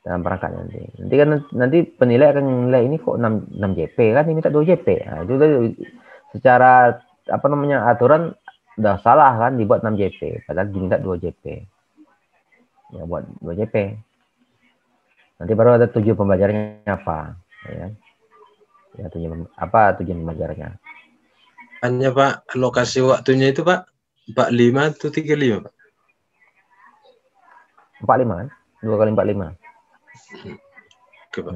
dalam perangkat nanti. Nanti kan nanti penilai akan menilai ini kok 6 JP kan, ini minta 2 JP. Nah, itu secara apa namanya aturan udah salah kan dibuat 6 JP padahal diminta 2 JP. Ya buat 2 JP. Nanti baru ada tujuan pembelajarannya apa, ya. Ya tujuan pembelajarannya. Hanya Pak, alokasi waktunya itu Pak 45 atau 35 Pak? 45 kan? 2 kali 45. Oke Pak.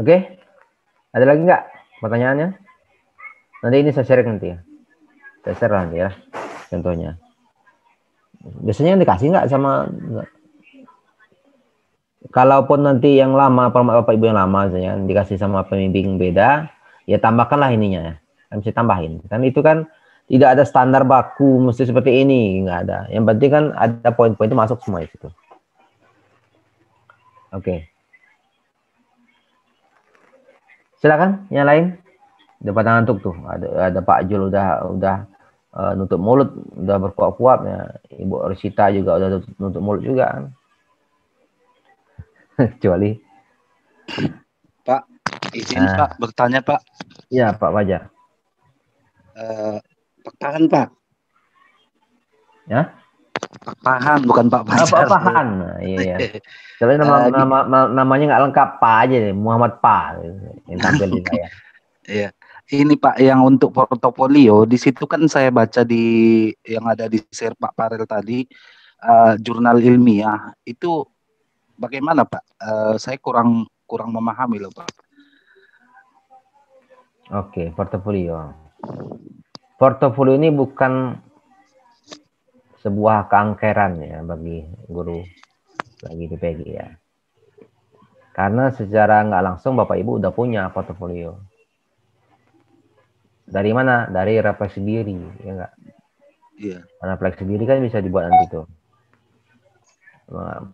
Oke. Ada lagi nggak pertanyaannya? Nanti ini saya share nanti ya. Saya share nanti ya contohnya. Biasanya yang dikasih nggak sama enggak? Kalaupun nanti yang lama, Bapak Ibu yang lama misalnya dikasih sama pembimbing beda, ya tambahkanlah ininya ya. Kan bisa tambahin. Kan itu kan tidak ada standar baku mesti seperti ini, nggak ada. Yang penting kan ada poin-poin itu masuk semua itu. Oke. Silakan yang lain. Depan ngantuk tuh. Ada Pak Jul udah nutup mulut, udah berkuap-kuap ya. Ibu Rosita juga udah nutup mulut juga kan. Kecuali Pak, izin Pak bertanya Pak. Iya Pak Fajar. Pak Pak. Ya? Pak Pahan bukan Pak Fajar. Pak Pahan. Nah, iya. Tapi namanya nggak lengkap Pak aja deh, Muhammad Pak yang tampil di saya. Iya. Ini Pak yang untuk portofolio di situ kan saya baca di yang ada di share Pak Farel tadi jurnal ilmiah itu bagaimana Pak? Saya kurang memahami loh Pak. Oke, portofolio. Portofolio ini bukan sebuah keangkeran ya bagi guru, bagi PPG ya. Karena secara nggak langsung Bapak Ibu udah punya portofolio. Dari mana? Dari refleksi diri, ya enggak? Iya. Refleksi diri kan bisa dibuat nanti tuh.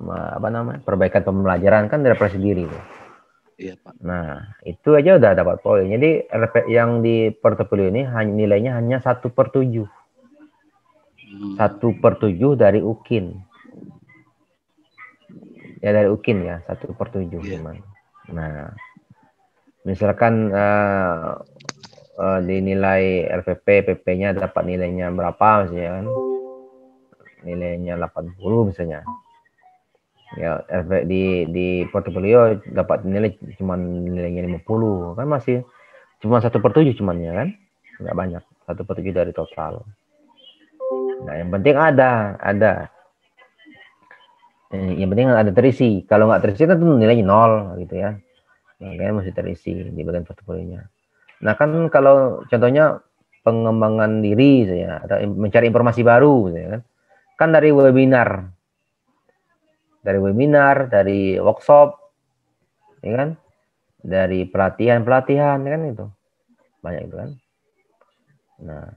Apa namanya? Perbaikan pembelajaran kan dari refleksi diri tuh. Iya, Pak. Nah, itu aja udah dapat poin. Jadi yang di portofolio ini nilainya hanya 1/7. 1/7 dari UKIN. Ya dari UKIN ya, 1/7 cuman. Nah, misalkan dinilai LPP, PP-nya dapat nilainya berapa misalnya kan? Nilainya 80 misalnya. Ya, di portofolio dapat nilai cuma nilainya 50, kan masih cuma 1/7 cuman ya kan? Enggak banyak, 1/7 dari total. Nah, yang penting ada. Yang penting ada terisi. Kalau nggak terisi kan nilainya 0 gitu ya. Makanya masih terisi di bagian portofolionya. Nah kan kalau contohnya pengembangan diri saya atau mencari informasi baru ya kan dari webinar, dari workshop, ya kan, dari pelatihan kan itu banyak itu kan. Nah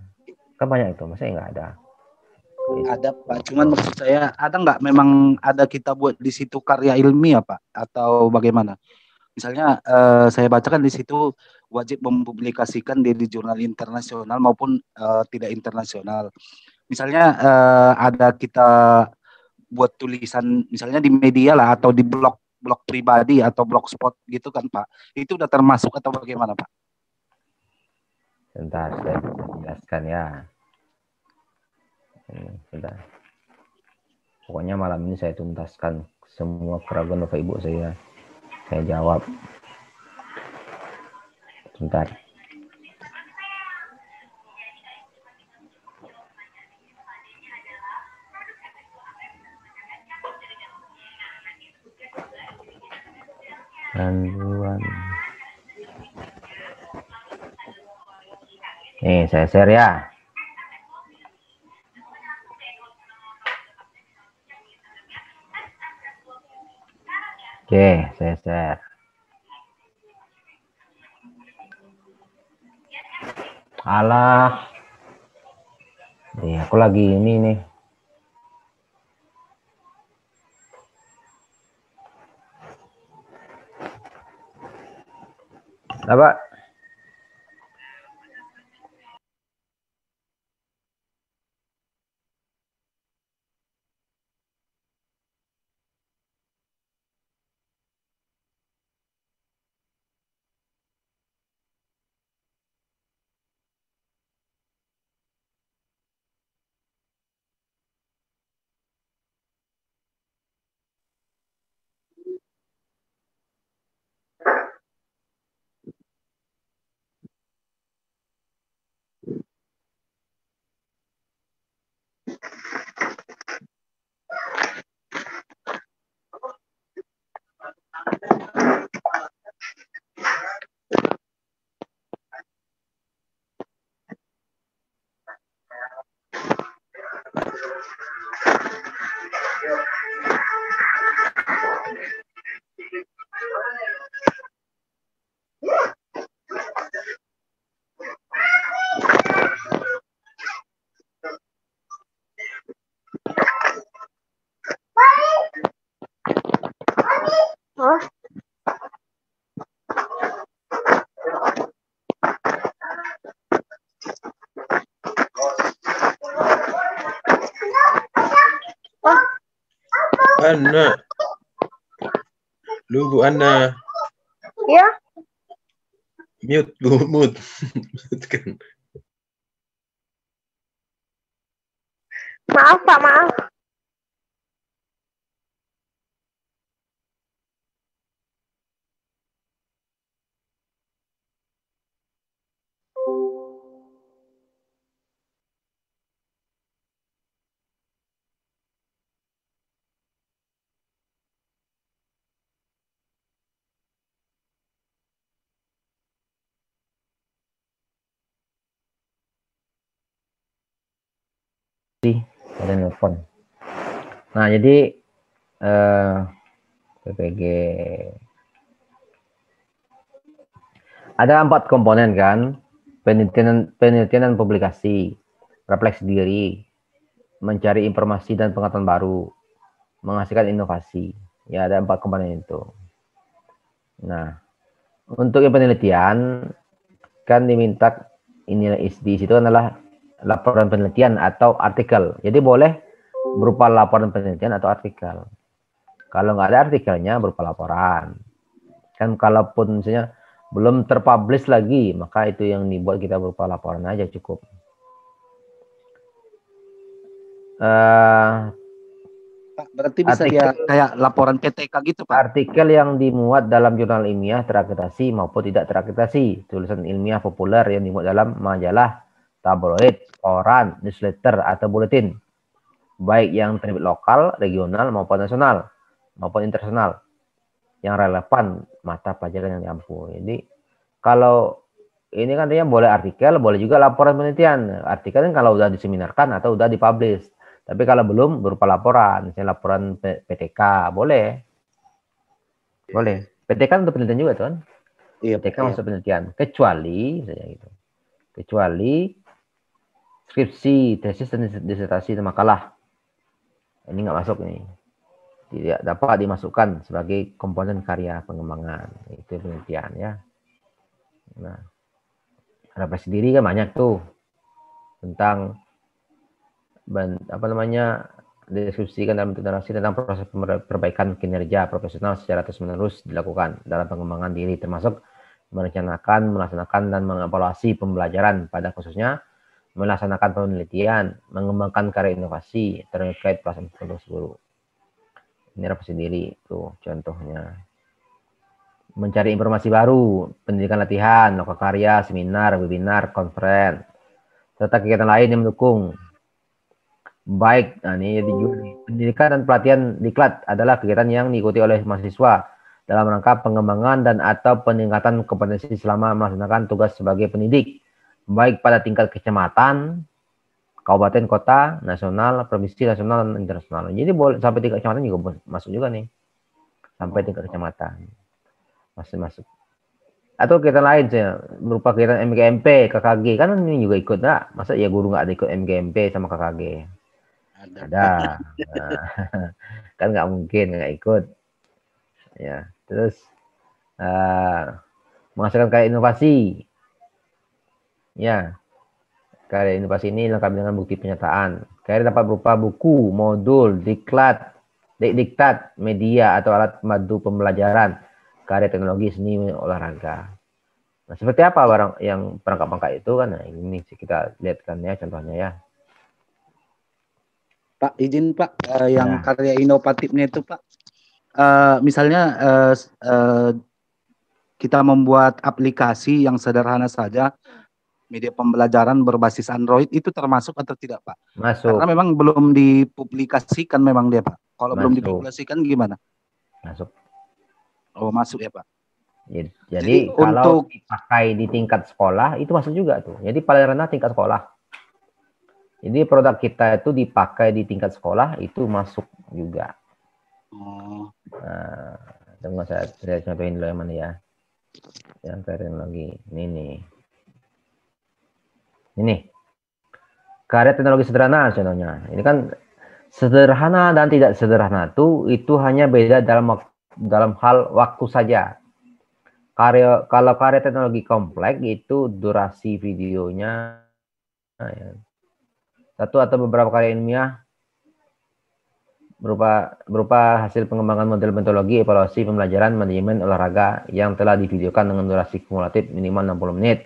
kan banyak itu, masa nggak ada? Ada Pak, cuman maksud saya ada nggak memang ada kita buat di situ karya ilmiah Pak atau bagaimana? Misalnya saya bacakan di situ wajib mempublikasikan di jurnal internasional maupun tidak internasional. Misalnya ada kita buat tulisan misalnya di media lah atau di blog pribadi atau blogspot gitu kan Pak. Itu udah termasuk atau bagaimana Pak? Sebentar saya jelaskan ya. Sudah. Pokoknya malam ini saya tuntaskan semua keraguan Bapak Ibu saya jawab. Sebentar. Panduan. Nih, saya share ya. Oke, saya share. Alah. Nih, aku lagi ini nih. Apa? Anna. Lu Bu Anna. Ya, Mute, Bu, mute. Mute kan. maaf Pak, maaf. Ada nelpon. Nah, jadi PPG ada 4 komponen kan, penelitian dan publikasi, refleksi diri, mencari informasi dan pengetahuan baru, menghasilkan inovasi. Ya, ada 4 komponen itu. Nah, untuk yang penelitian kan diminta ini di situ adalah laporan penelitian atau artikel. Jadi boleh berupa laporan penelitian atau artikel. Kalau nggak ada artikelnya berupa laporan. Kan kalaupun misalnya belum terpublish lagi, maka itu yang dibuat kita berupa laporan aja cukup. Pak, berarti bisa dia kayak laporan PTK gitu, Pak? Artikel yang dimuat dalam jurnal ilmiah terakreditasi maupun tidak terakreditasi, tulisan ilmiah populer yang dimuat dalam majalah, tabloid, koran, newsletter, atau buletin, baik yang terbit lokal, regional, maupun nasional, maupun internasional, yang relevan mata pelajaran yang diampu. Jadi, kalau ini kan dia boleh artikel, boleh juga laporan penelitian. Artikel kan kalau udah diseminarkan atau udah dipublish. Tapi kalau belum berupa laporan, misalnya laporan PTK, boleh. Boleh. PTK untuk penelitian juga, kan? Iya, PTK masuk penelitian. Kecuali, misalnya gitu. Kecuali skripsi, tesis, dan disertasi dan makalah. Ini nggak masuk nih. Tidak dapat dimasukkan sebagai komponen karya pengembangan. Itu penelitian ya. Nah, refleksi diri kan banyak tuh. Tentang diskusikan dalam narasi tentang proses perbaikan kinerja profesional secara terus-menerus dilakukan dalam pengembangan diri, termasuk merencanakan, melaksanakan, dan mengevaluasi pembelajaran, pada khususnya melaksanakan penelitian, mengembangkan karya inovasi terkait pelaksanaan tugas guru. Ini refleksi diri, tuh contohnya. Mencari informasi baru, pendidikan latihan, lokal karya, seminar, webinar, conference, serta kegiatan lain yang mendukung. Baik, nah ini pendidikan dan pelatihan diklat adalah kegiatan yang diikuti oleh mahasiswa dalam rangka pengembangan dan atau peningkatan kompetensi selama melaksanakan tugas sebagai pendidik, baik pada tingkat kecamatan, kabupaten, kota, nasional, provinsi, nasional, dan internasional. Jadi boleh sampai tingkat kecamatan juga masuk juga nih, sampai tingkat kecamatan masuk. Atau kegiatan lain sih, berupa kegiatan MGMP, KKG, kan ini juga ikut, nah, masa ya guru nggak ada ikut MGMP sama KKG? Ada. Nah, kan nggak mungkin nggak ikut. Ya, terus menghasilkan karya inovasi. Ya, karya inovasi ini lengkap dengan bukti penyataan. Karya dapat berupa buku, modul, diktat, media atau alat pandu pembelajaran, karya teknologi, seni, olahraga. Nah, seperti apa barang yang perangkat-perangkat itu kan? Nah, ini kita lihat kan ya contohnya ya. Pak, izin Pak, yang karya inovatifnya itu Pak, misalnya kita membuat aplikasi yang sederhana saja, media pembelajaran berbasis Android, itu termasuk atau tidak Pak? Masuk. Karena memang belum dipublikasikan memang dia Pak. Kalau belum dipublikasikan gimana? Masuk. Oh, masuk ya Pak. Jadi kalau dipakai di tingkat sekolah, itu masuk juga tuh. Jadi paling rendah tingkat sekolah. Jadi produk kita itu dipakai di tingkat sekolah, itu masuk juga. Nah, tunggu saya contohin dulu yang mana ya. Yang teknologi. Ini. Karya teknologi sederhana contohnya. Ini kan sederhana dan tidak sederhana itu hanya beda dalam hal waktu saja. Kalau karya teknologi kompleks itu durasi videonya satu atau beberapa karya ilmiah berupa hasil pengembangan model metodologi evaluasi pembelajaran manajemen olahraga yang telah divideokan dengan durasi kumulatif minimal 60 menit.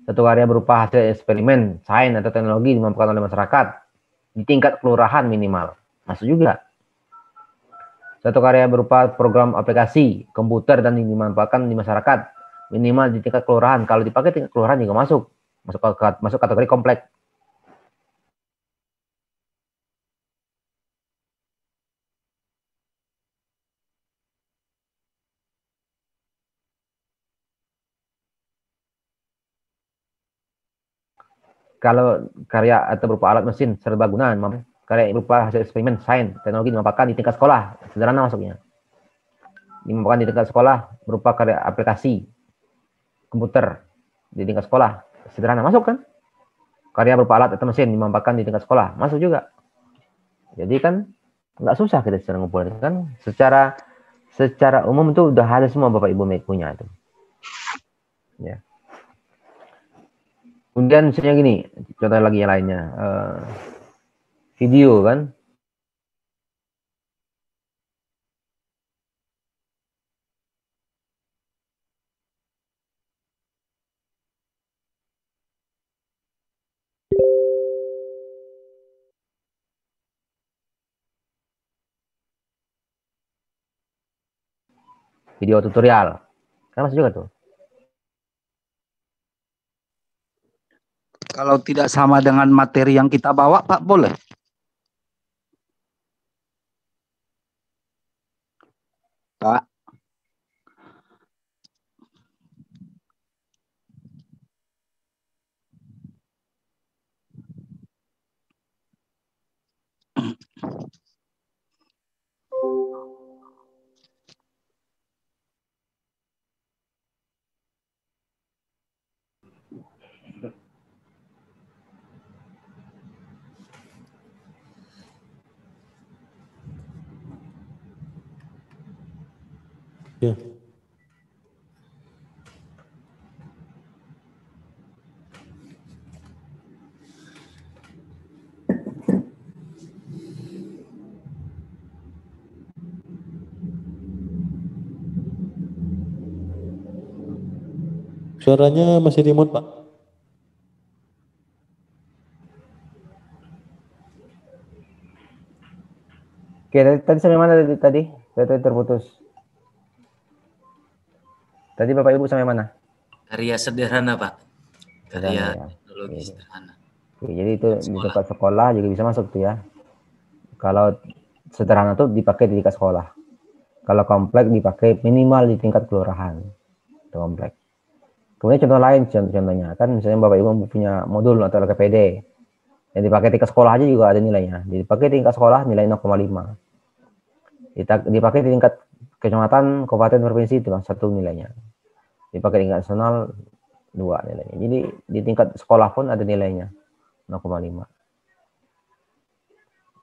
Satu karya berupa hasil eksperimen, sains atau teknologi dimanfaatkan oleh masyarakat di tingkat kelurahan minimal. Masuk juga. Satu karya berupa program aplikasi komputer dan dimanfaatkan di masyarakat minimal di tingkat kelurahan. Kalau dipakai tingkat kelurahan juga masuk kategori kompleks. Kalau karya atau berupa alat mesin serbaguna, karya berupa hasil eksperimen, sains, teknologi dimanfaatkan di tingkat sekolah, sederhana masuknya. Dimanfaatkan di tingkat sekolah berupa karya aplikasi komputer di tingkat sekolah, sederhana masuk kan? Karya berupa alat atau mesin dimanfaatkan di tingkat sekolah, masuk juga. Jadi kan nggak susah kita secara ngumpulin kan? Secara umum itu udah ada semua Bapak Ibu punya itu. Ya. Kemudian misalnya gini, contoh lagi yang lainnya, video kan, video tutorial, kan masuk juga tuh. Kalau tidak sama dengan materi yang kita bawa, Pak, boleh? Pak. Ya. Suaranya masih remote, Pak. Oke, tadi sampai mana tadi? Tadi terputus. Tadi Bapak Ibu sampai mana? Karya sederhana, Pak. Karya Ya. teknologi sederhana. Oke, jadi itu di tempat sekolah juga bisa masuk tuh ya. Kalau sederhana tuh dipakai di tingkat sekolah. Kalau kompleks dipakai minimal di tingkat kelurahan. Itu kompleks. Kemudian contoh lain, contohnya kan misalnya Bapak Ibu punya modul atau LKPD yang dipakai tingkat sekolah aja juga ada nilainya. Dipakai tingkat sekolah nilai 0,5. Dipakai di tingkat kecamatan, kabupaten, provinsi itu satu nilainya. Dipakai tingkat nasional 2 nilainya. Jadi di tingkat sekolah pun ada nilainya 0,5.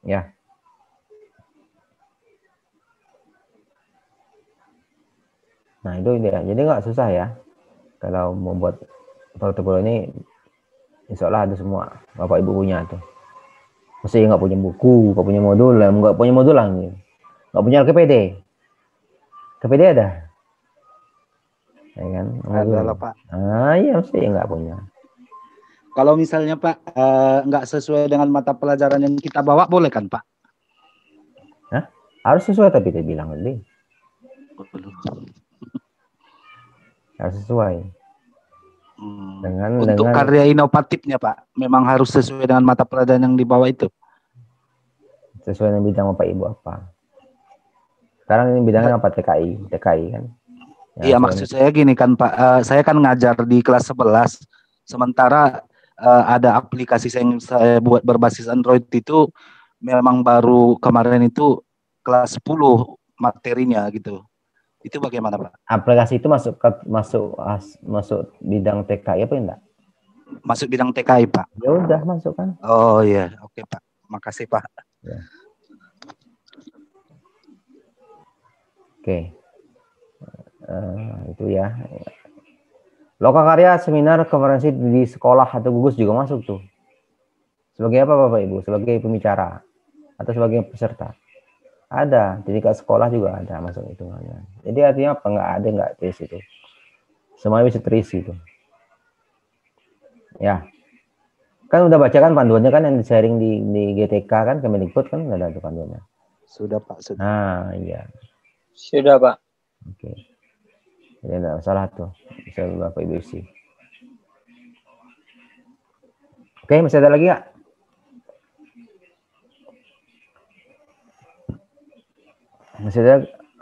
Ya. Nah itu dia. Jadi nggak susah ya. Kalau membuat portofolio ini, insya Allah ada semua Bapak Ibu punya tuh. Mesti nggak punya buku, nggak punya modul, nggak punya modul lah, nggak punya LKPD. KPD ada, ya kan? Ada lah, Pak. Ah iya mesti nggak punya. Kalau misalnya Pak nggak sesuai dengan mata pelajaran yang kita bawa, boleh kan Pak? Hah? Harus sesuai tapi dia bilang lebih. Harus sesuai. Untuk karya inovatifnya Pak, memang harus sesuai dengan mata pelajaran yang dibawa itu. Sesuai dengan bidang Bapak Ibu apa? Sekarang ini bidangnya apa? TKI kan? Ya, iya maksud saya gini kan Pak, saya kan ngajar di kelas 11, sementara ada aplikasi yang saya buat berbasis Android itu memang baru kemarin itu kelas 10 materinya gitu. Itu bagaimana Pak? Aplikasi itu masuk bidang TKI apa enggak? Masuk bidang TKI Pak. Ya udah masuk kan? Oh iya, oke Pak. Makasih Pak. Ya. Oke. Itu ya. Lokakarya, seminar, konferensi di sekolah atau gugus juga masuk tuh. Sebagai apa Bapak Ibu? Sebagai pembicara atau sebagai peserta? Ada, sertifikat sekolah juga ada masuk hitungannya. Jadi artinya apa? Nggak terisi itu. Semuanya bisa terisi itu. Ya. Kan udah baca kan panduannya kan yang di-sharing di GTK kan, Kemendikbud kan udah ada tuh panduannya. Sudah Pak, sudah. Nah, iya. Sudah Pak. Oke. Jadi enggak masalah tuh. Bisa Bapak Ibu isi. Oke, masih ada lagi ya?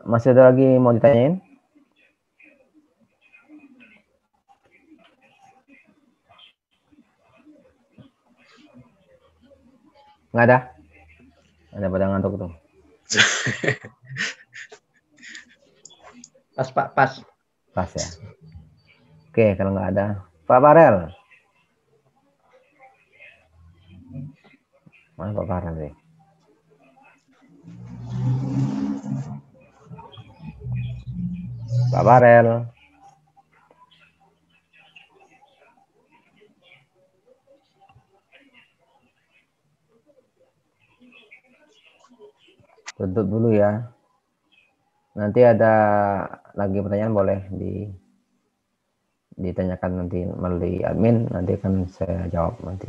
Masih ada lagi mau ditanyain? Nggak ada? Ada pada ngantuk tuh. Pas Pak, pas. Pas ya. Oke, kalau nggak ada, Pak Farel. Mana Pak Farel sih? Pak Farel. Tutup dulu ya. Nanti ada lagi pertanyaan boleh ditanyakan nanti melalui admin, nanti akan saya jawab nanti.